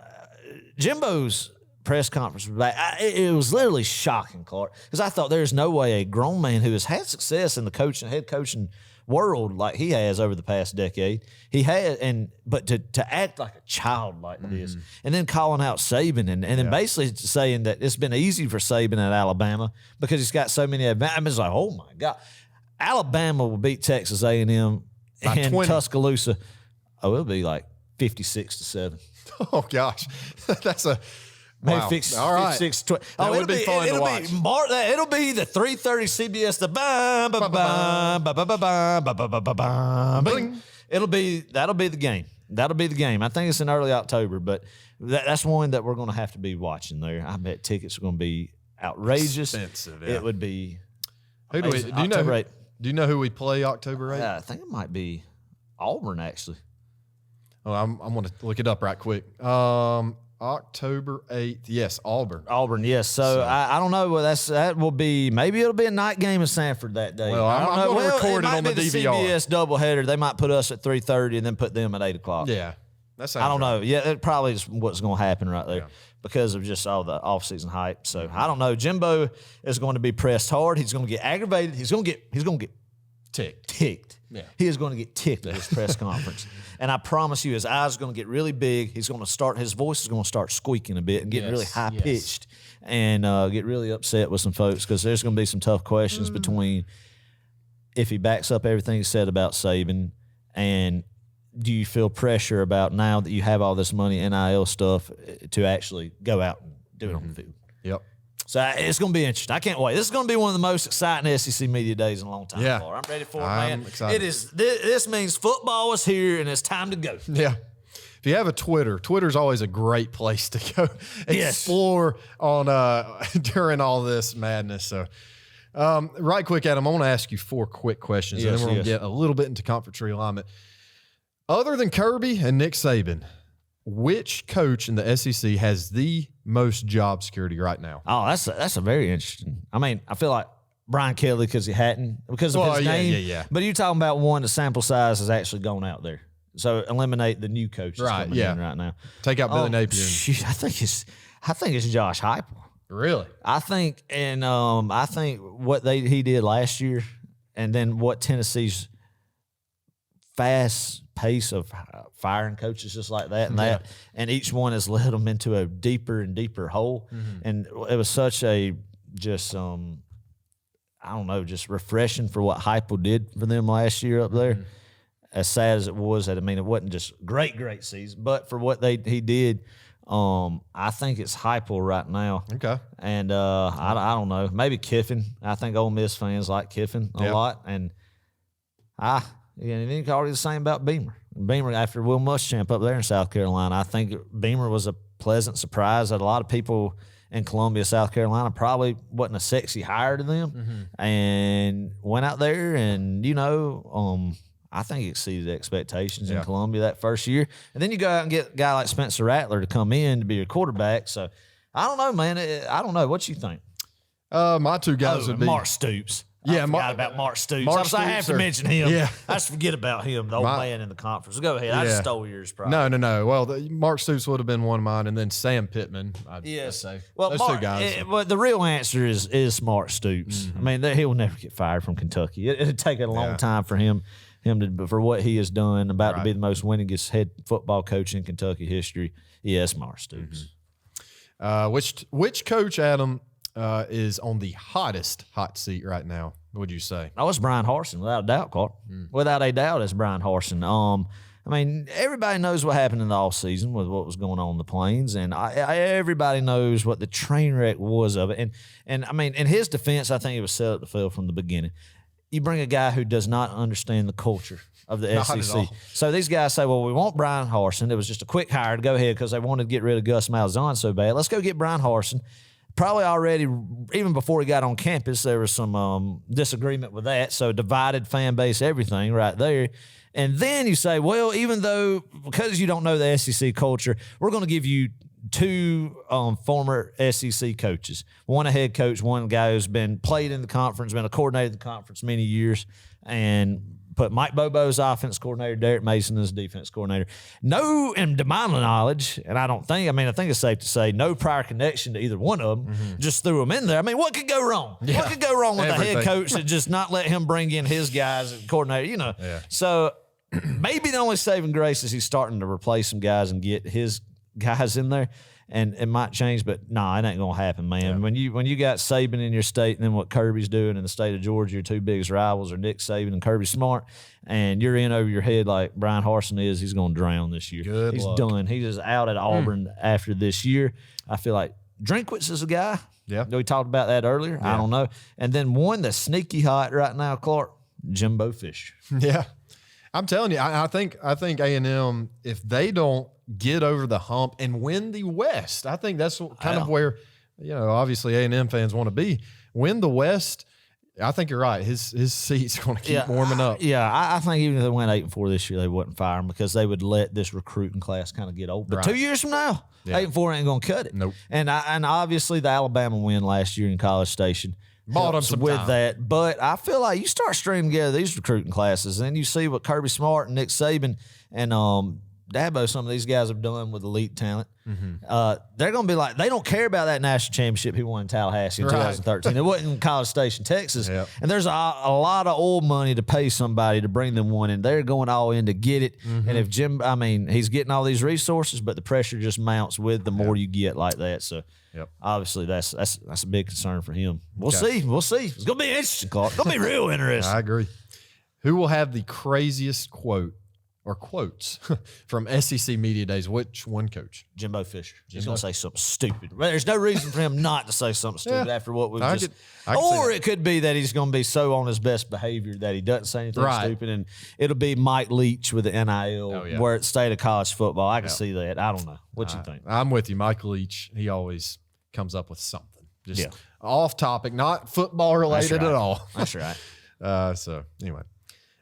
Jimbo's press conference was back. It was literally shocking, Clark, because I thought there's no way a grown man who has had success in the head coaching world like he has over the past decade. He had, but to act like a child like this, and then calling out Saban, and then basically saying that it's been easy for Saban at Alabama because he's got so many advantages. Like, oh my God, Alabama will beat Texas A&M and 20. Tuscaloosa. Oh, it'll be like 56-7. Oh gosh, that's a. Maybe Wow. 56, All right. 20. That would be fun to watch. It'll be the 3:30 CBS. The bam, ba bam, ba ba ba bam, ba ba ba ba bam. Bing. That'll be the game. That'll be the game. I think it's in early October, but that's one that we're going to have to be watching there. I bet tickets are going to be outrageous. Expensive. Yeah. It would be. Who do we? Do you know? Do you know who we play October 8th? I think it might be Auburn actually. Oh, I'm going to look it up right quick. October 8th. Yes, Auburn. Auburn, yes. So I don't know. Well, that will be, maybe it'll be a night game in Sanford that day. Well, I'm going to record it on the DVR. CBS doubleheader. They might put us at 3:30 and then put them at 8 o'clock. Yeah. That sounds I don't right. know. Yeah, it probably is what's going to happen right there because of just all the offseason hype. So I don't know. Jimbo is going to be pressed hard. He's going to get aggravated. He's going to get ticked. Yeah. He is going to get ticked at his press conference. And I promise you, his eyes are going to get really big. His voice is going to start squeaking a bit and getting really high pitched and get really upset with some folks because there's going to be some tough questions between if he backs up everything he said about Saban and do you feel pressure about now that you have all this money, NIL stuff, to actually go out and do it on the field. Yep. So it's going to be interesting. I can't wait. This is going to be one of the most exciting SEC media days in a long time. Yeah. I'm ready for it, I'm man. excited. It is. This means football is here, and it's time to go. Yeah. If you have a Twitter's always a great place to go explore on during all this madness. So, right quick, Adam, I want to ask you 4 quick questions, and then we're going to get a little bit into conference realignment. Other than Kirby and Nick Saban, which coach in the SEC has the most job security right now? Oh, that's a very interesting. I mean, I feel like Brian Kelly because he hadn't because of his name. Yeah. But you're talking about one the sample size has actually gone out there. So eliminate the new coaches coming in right now. Take out Billy Napier. Shoot, I think it's Josh Heupel. Really? I think what he did last year, and then what Tennessee's fast pace of firing coaches just like that and each one has led them into a deeper and deeper hole. And it was such a just just refreshing for what Heupel did for them last year up there. As sad as it was, it wasn't just great season, but for what he did, I think it's Heupel right now. Okay. And I don't know, maybe Kiffin. I think Ole Miss fans like Kiffin a lot, and and you can argue the same about Beamer. Beamer, after Will Muschamp up there in South Carolina, I think Beamer was a pleasant surprise that a lot of people in Columbia, South Carolina, probably wasn't a sexy hire to them, and went out there and, I think he exceeded expectations in Columbia that first year. And then you go out and get a guy like Spencer Rattler to come in to be your quarterback. So, I don't know, man. I don't know. What you think? My 2 guys would be Mark Stoops. Yeah, I forgot about Mark Stoops. I have to mention him. Yeah. I just forget about him, the old man in the conference. Go ahead. I just stole yours, probably. No. Well, Mark Stoops would have been one of mine, and then Sam Pittman. I'd say. Well, those 2 guys. Well, the real answer is Mark Stoops. I mean, he will never get fired from Kentucky. It'd take a long time for him for what he has done, about to be the most winningest head football coach in Kentucky history. Yes, Mark Stoops. Which coach, Adam, is on the hot seat right now, would you say? Oh, it's Brian Harsin, without a doubt, Clark. Without a doubt, it's Brian Harsin. Everybody knows what happened in the offseason with what was going on in the Plains, and everybody knows what the train wreck was of it. And in his defense, I think it was set up to fail from the beginning. You bring a guy who does not understand the culture of the SEC. So these guys say, well, we want Brian Harsin. It was just a quick hire to go ahead because they wanted to get rid of Gus Malzahn so bad. Let's go get Brian Harsin. Probably already, even before he got on campus, there was some disagreement with that. So divided fan base, everything right there. And then you say, well, because you don't know the SEC culture, we're going to give you 2 former SEC coaches. One a head coach, one guy who's played in the conference, been a coordinator of the conference many years, and put Mike Bobo's offense coordinator, Derek Mason as defense coordinator. No, and to my knowledge, and I think it's safe to say, no prior connection to either one of them. Just threw them in there. I mean, what could go wrong? Yeah. What could go wrong with Everything. the head coach that just not let him bring in his guys and coordinator? Yeah. So maybe the only saving grace is he's starting to replace some guys and get his guys in there. And it might change, but nah, it ain't gonna happen, man. Yeah. When you got Saban in your state, and then what Kirby's doing in the state of Georgia, your two biggest rivals are Nick Saban and Kirby Smart, and you're in over your head like Brian Harsin is, he's gonna drown this year. Good He's luck. done. He is out at Auburn after this year. I feel like Drinkwitz is a guy. Yeah. We talked about that earlier. I don't know. And then one that's sneaky hot right now, Clark, Jimbo Fisher. Yeah. I'm telling you, I think A&M, if they don't get over the hump and win the West, I think that's kind of where, obviously A&M fans want to be. Win the West, I think you're right. His seat's going to keep warming up. I think even if they went 8-4 this year, they wouldn't fire him because they would let this recruiting class kind of get old. But Right. 2 years from now, 8-4 ain't going to cut it. Nope. And obviously the Alabama win last year in College Station Bought them helps some with time. that. But I feel like you start stringing together these recruiting classes, and then you see what Kirby Smart and Nick Saban and Dabo, some of these guys have done with elite talent. They're going to be like, they don't care about that national championship he won in Tallahassee in Right. 2013. It wasn't in College Station, Texas. Yep. And there's a lot of old money to pay somebody to bring them one, and they're going all in to get it. And if he's getting all these resources, but the pressure just mounts with the more you get like that. So obviously that's a big concern for him. We'll see. It's going to be interesting, Clark. It's going to be real interesting. I agree. Who will have the craziest quote or quotes from SEC Media Days? Which one, Coach? Jimbo Fisher. He's going to say something stupid. There's no reason for him not to say something stupid after what we've just. I can see Or that. it could be that he's going to be so on his best behavior that he doesn't say anything Right. stupid, and it'll be Mike Leach with the NIL where it's state of college football. I can see that. I don't know. What you think? I'm with you. Mike Leach, he always comes up with something. Just off topic, not football related at all. That's right. So anyway.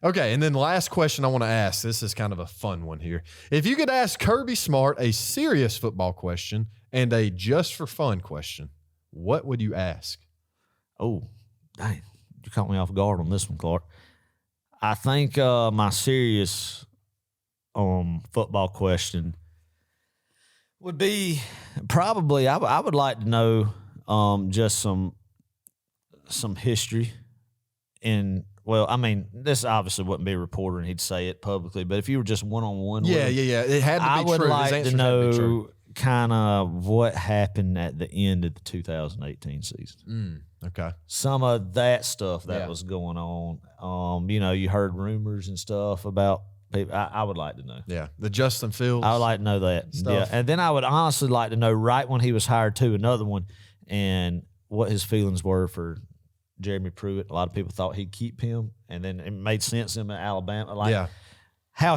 Okay, and then last question I want to ask. This is kind of a fun one here. If you could ask Kirby Smart a serious football question and a just for fun question, what would you ask? Oh, dang. You caught me off guard on this one, Clark. I think my serious football question would be probably I would like to know just some history in – well, I mean, this obviously wouldn't be a reporter and he'd say it publicly, but if you were just one-on-one with him, It had to be I would true. His like answers to had to be true. know kind of what happened at the end of the 2018 season. Okay. Some of that stuff that Yeah. was going on. You heard rumors and stuff about people. I would like to know. Yeah. The Justin Fields. I would like to know that. Stuff. Yeah. And then I would honestly like to know right when he was hired to another one and what his feelings were for Jeremy Pruitt. A lot of people thought he'd keep him, and then it made sense to him at Alabama. Like how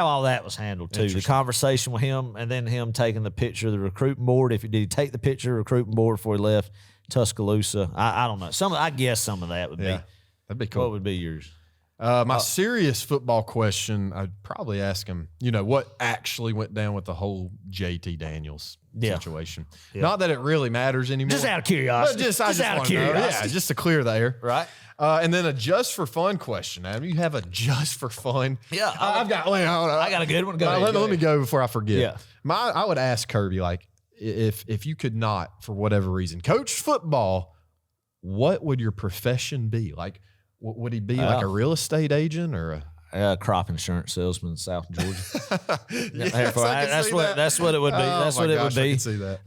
all that was handled too. The conversation with him, and then him taking the picture of the recruiting board. Did he take the picture of the recruiting board before he left Tuscaloosa? I don't know. I guess some of that would be. That'd be cool. What would be yours? My serious football question, I'd probably ask him, what actually went down with the whole JT Daniels situation. Not that it really matters anymore. Just out of curiosity. But just out of wanna know. curiosity. Yeah, just to clear the air. Right. And then a just for fun question. Adam, you have a just for fun? Yeah. I've got. Wait, hold on. I got a good one. Go ahead, Let me go before I forget. Yeah. I would ask Kirby, like, if you could not, for whatever reason, coach football, what would your profession be? Like, would he be like a real estate agent or a crop insurance salesman in South Georgia? Yes, Therefore, I can see that. that's what it would be. Oh That's my what it gosh, would be. I can see that.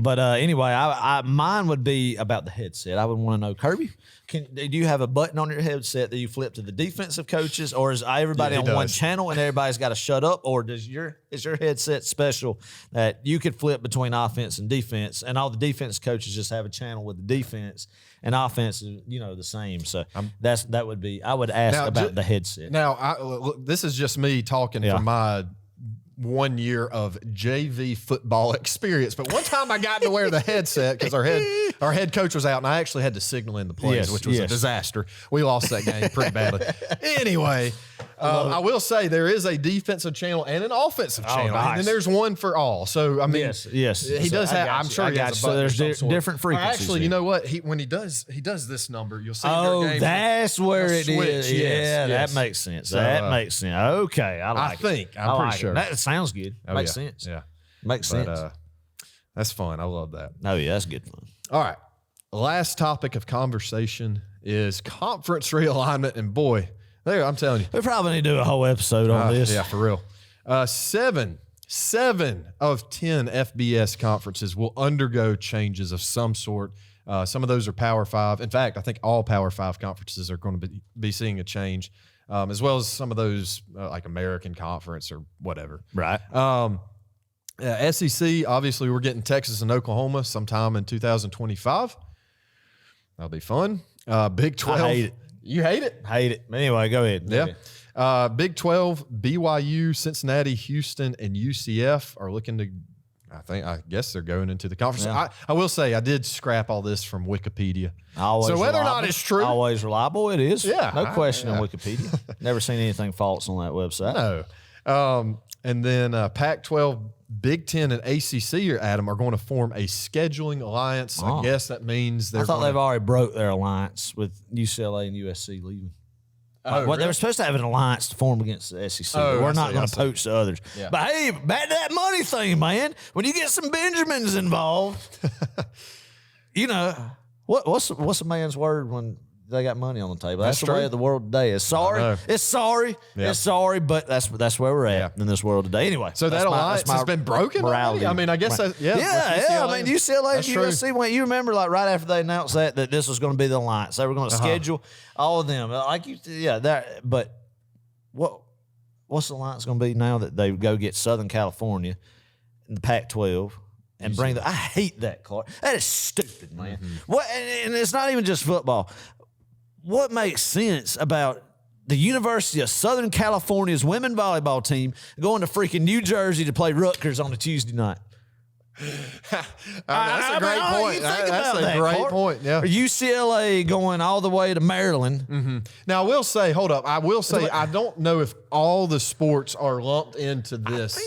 But anyway, mine would be about the headset. I would want to know, Kirby, do you have a button on your headset that you flip to the defensive coaches, or is everybody Yeah, he on one does. channel and everybody's got to shut up, or is your headset special that you could flip between offense and defense, and all the defense coaches just have a channel with the defense, and offense is the same. So that would be. I would ask Now, about the headset. Now, this is just me talking from my 1 year of JV football experience. But one time I got to wear the headset because our head coach was out, and I actually had to signal in the plays, Yes, which was a disaster. We lost that game pretty badly. Anyway, I will say there is a defensive channel and an offensive channel, nice. and then there's one for all. So I mean, yes, he does have. I'm sure he has a so button there's of some sort. different frequencies. Actually, here. you know what? When he does this number, you'll see. Oh, in their games, that's where it switch, is. yes. That makes sense. So, that makes sense. Okay, I like it. I'm pretty like sure. it. That sounds good. Oh, Makes yeah. sense. Yeah, Makes but, sense. that's fun. I love that. Oh yeah, that's good fun. All right. Last topic of conversation is conference realignment, and boy, I'm telling you, We probably need to do a whole episode on this. Yeah, for real. 7 of 10 FBS conferences will undergo changes of some sort. Some of those are Power 5. In fact, I think all Power 5 conferences are going to be seeing a change, as well as some of those like American Conference or whatever. Right. SEC, obviously, we're getting Texas and Oklahoma sometime in 2025. That'll be fun. Big 12. I hate it. You hate it? Hate it. But anyway, go ahead. Yeah. Big 12, BYU, Cincinnati, Houston, and UCF are looking to, I guess they're going into the conference. Yeah. I will say I did scrap all this from Wikipedia. Always so whether or not reliable. it's true. Always reliable. It is. Yeah, No question yeah. on Wikipedia. Never seen anything false on that website. No. And then Pac-12, Big 10, and ACC, Adam, are going to form a scheduling alliance. Oh. I guess that means I they're thought going they've already broke their alliance with UCLA and USC leaving. Oh, They really? were supposed to have an alliance to form against the SEC. Oh, We're I not see, going I to see. poach the others. Yeah. But hey, back to that money thing, man. When you get some Benjamins involved, you know, what's a man's word when they got money on the table? That's the true. way of the world today. It's sorry. know. It's sorry. Yeah. It's sorry, but that's where we're at in this world today. Anyway, So that's that my- alliance that's my has been broken already? morality. I mean, I guess Right. that, yeah. Yeah. I mean, UCLA and That's true. USC went. You remember, like right after they announced that this was going to be the alliance, they were going to schedule all of them. Like you, yeah. That, but what's the alliance going to be now that they go get Southern California in the Pac-12 and bring the? I hate that card. That is stupid, man. What? And it's not even just football. What makes sense about the University of Southern California's women volleyball team going to freaking New Jersey to play Rutgers on a Tuesday night? That's a great point. That's a great point. Yeah. Or UCLA going all the way to Maryland. Now, I will say, hold up. I will say, I don't know if all the sports are lumped into this.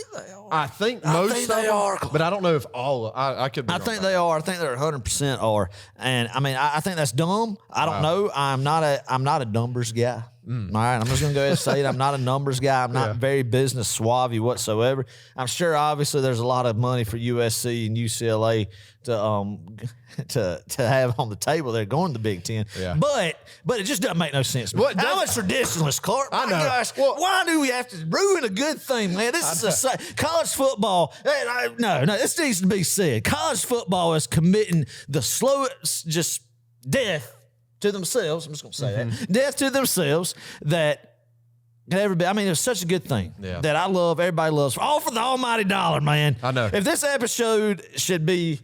I think most think of they them are. but I don't know if all. I could be I wrong think about they are. I think they're 100% are. And I mean, I think that's dumb. I don't know. I'm not a numbers guy. All right, I'm just gonna go ahead and say it. I'm not a numbers guy. I'm not very business suave whatsoever. I'm sure, obviously, there's a lot of money for USC and UCLA to have on the table. They're going to the Big Ten. Yeah. But it just doesn't make no sense. Man. What How does- much traditionalist, Clark? I My know. gosh, Well- why do we have to ruin a good thing, man? This is college football. No, this needs to be said. College football is committing the slowest just death to themselves. I'm just going to say that. Death to themselves that can ever be. I mean, it's such a good thing that I love, everybody loves. All for the almighty dollar, man. I know. If this episode should be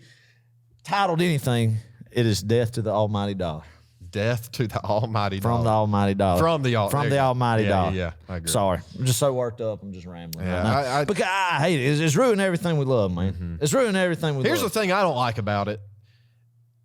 titled anything, it is Death to the Almighty Dollar. Death to the almighty From the dollar. almighty dollar. From the al- From there the you go. almighty Yeah, dollar. yeah, I agree. Sorry. I'm just so worked up. I'm just rambling. Yeah, right now. I- Because I hate it. It's ruined everything we love, man. It's ruined everything we Here's the love. thing I don't like about it.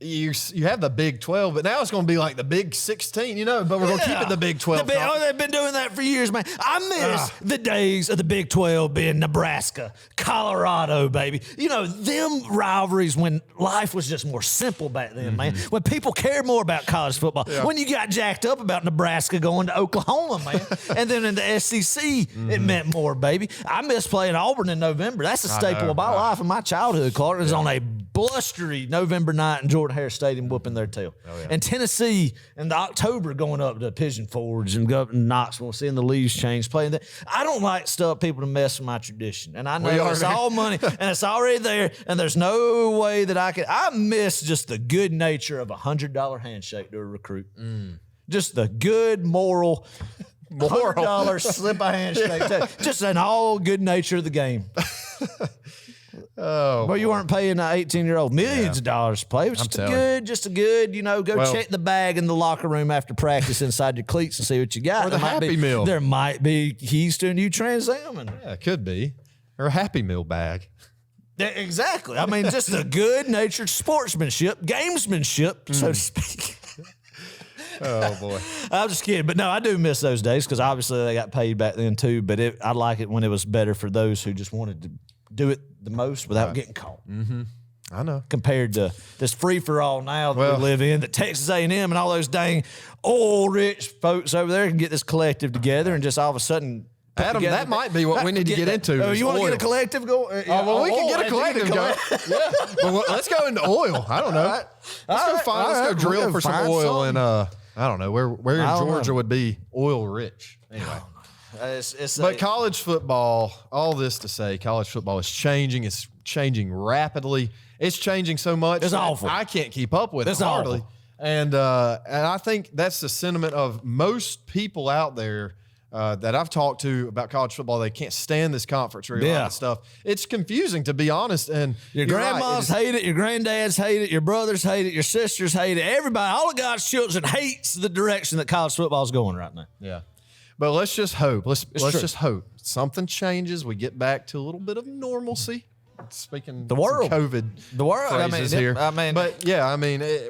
You have the Big 12, but now it's going to be like the Big 16, but we're going to keep it the Big 12. They've been doing that for years, man. I miss the days of the Big 12 being Nebraska, Colorado, baby. Them rivalries when life was just more simple back then, man. When people cared more about college football. When you got jacked up about Nebraska going to Oklahoma, man. And then in the SEC, it meant more, baby. I miss playing Auburn in November. That's a staple of my life and my childhood, Clark. It was on a blustery November night in Jordan Hare Stadium whooping their tail. And Tennessee in the October going up to Pigeon Forge and go up to Knoxville, seeing the leaves change, playing that. I don't like people to mess with my tradition. And I know it's all money and it's already there and there's no way that I miss just the good nature of $100 handshake to a recruit. Just the good moral $100 slip a handshake. Just an all good nature of the game. Well, you weren't paying an 18-year-old millions of dollars to play. It was just a good, go check the bag in the locker room after practice inside your cleats and see what you got. Or the Happy Meal. There might be keys to a new Trans Am. Yeah, it could be. Or a Happy Meal bag. Exactly. I mean, just a good-natured sportsmanship, gamesmanship, so to speak. Oh, boy. I'm just kidding. But no, I do miss those days because obviously they got paid back then too. But I like it when it was better for those who just wanted to do it the most without getting caught. Mm-hmm. I know. Compared to this free-for-all now that we live in, that Texas A&M and all those dang oil-rich folks over there can get this collective together and just all of a sudden... Adam, that might be what we need to get into. Oh, you want to get a collective going? Well, we can get a collective going. Yeah. But let's go into oil. I don't know. Let's go drill for some oil in, I don't know, where in Georgia would be oil-rich. Anyway. But college football, all this to say, college football is changing. It's changing rapidly. It's changing so much. It's awful. I can't keep up with it hardly. Awful. And I think that's the sentiment of most people out there that I've talked to about college football. They can't stand this conference realignment stuff. It's confusing, to be honest. And your grandmas hate it. Your granddads hate it. Your brothers hate it. Your sisters hate it. Everybody, all of God's children hates the direction that college football is going right now. Yeah. But let's just hope. Let's just hope something changes. We get back to a little bit of normalcy. Speaking the world, COVID, the world. Phrases here. But yeah,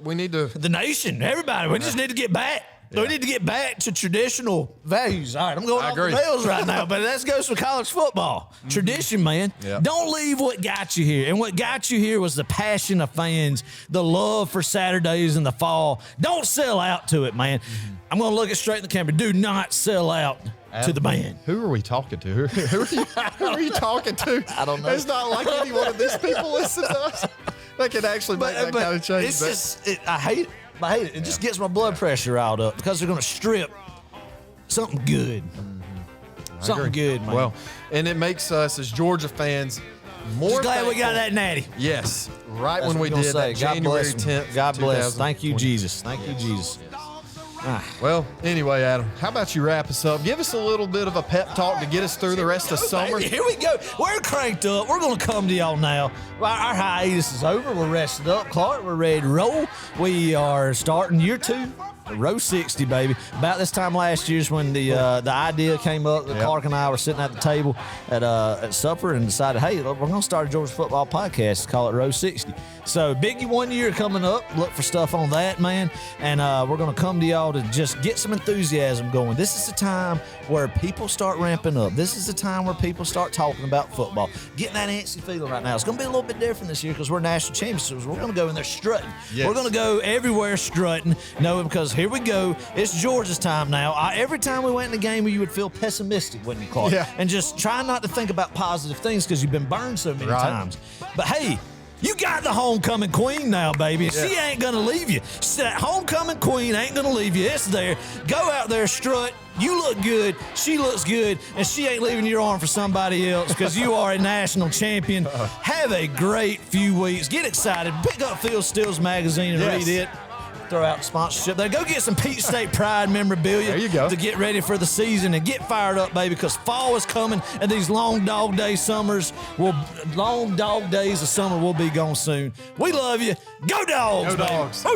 we need to. The nation, everybody. We just need to get back. Yeah. We need to get back to traditional values. All right, I'm going off the rails right now, but that goes for college football. Mm-hmm. Tradition, man. Yep. Don't leave what got you here. And what got you here was the passion of fans, the love for Saturdays in the fall. Don't sell out to it, man. Mm-hmm. I'm going to look it straight in the camera. Do not sell out to the band. Who are we talking to? Who are you talking to? I don't know. It's not like any one of these people listen to us. They can actually make that kind of change. It's just, I hate it. I hate it. It just gets my blood pressure riled up because they're going to strip something good. Mm-hmm. Something good, man. Well, and it makes us as Georgia fans more just glad we got that natty. Yes. Right when we did that January 10th. God bless. Thank you, Jesus. Thank you, Jesus. Well, anyway, Adam, how about you wrap us up? Give us a little bit of a pep talk to get us through the rest of summer. Here we go. We're cranked up. We're going to come to y'all now. Our hiatus is over. We're rested up. Clark, we're ready to roll. We are starting year 2. Row 60, baby. About this time last year is when the idea came up. Clark and I were sitting at the table at supper and decided, hey, we're going to start a Georgia football podcast. Call it Row 60. So big 1 year coming up. Look for stuff on that, man. And we're going to come to y'all to just get some enthusiasm going. This is the time where people start ramping up. This is the time where people start talking about football. Getting that antsy feeling right now. It's going to be a little bit different this year because we're national champions. So we're going to go in there strutting. Yes. We're going to go everywhere strutting. No, because here we go. It's Georgia's time now. Every time we went in the game, you would feel pessimistic, wouldn't you, Clark? Yeah. And just try not to think about positive things because you've been burned so many times. But hey, you got the homecoming queen now, baby. And she ain't going to leave you. That homecoming queen ain't going to leave you. It's there. Go out there, strut. You look good. She looks good. And she ain't leaving your arm for somebody else because you are a national champion. Have a great few weeks. Get excited. Pick up Phil Steele's magazine and read it. Throw out sponsorship there. Go get some Peach State Pride memorabilia. There you go. To get ready for the season and get fired up, baby, because fall is coming and these long dog days of summer will be gone soon. We love you. Go Dogs, Go Dogs.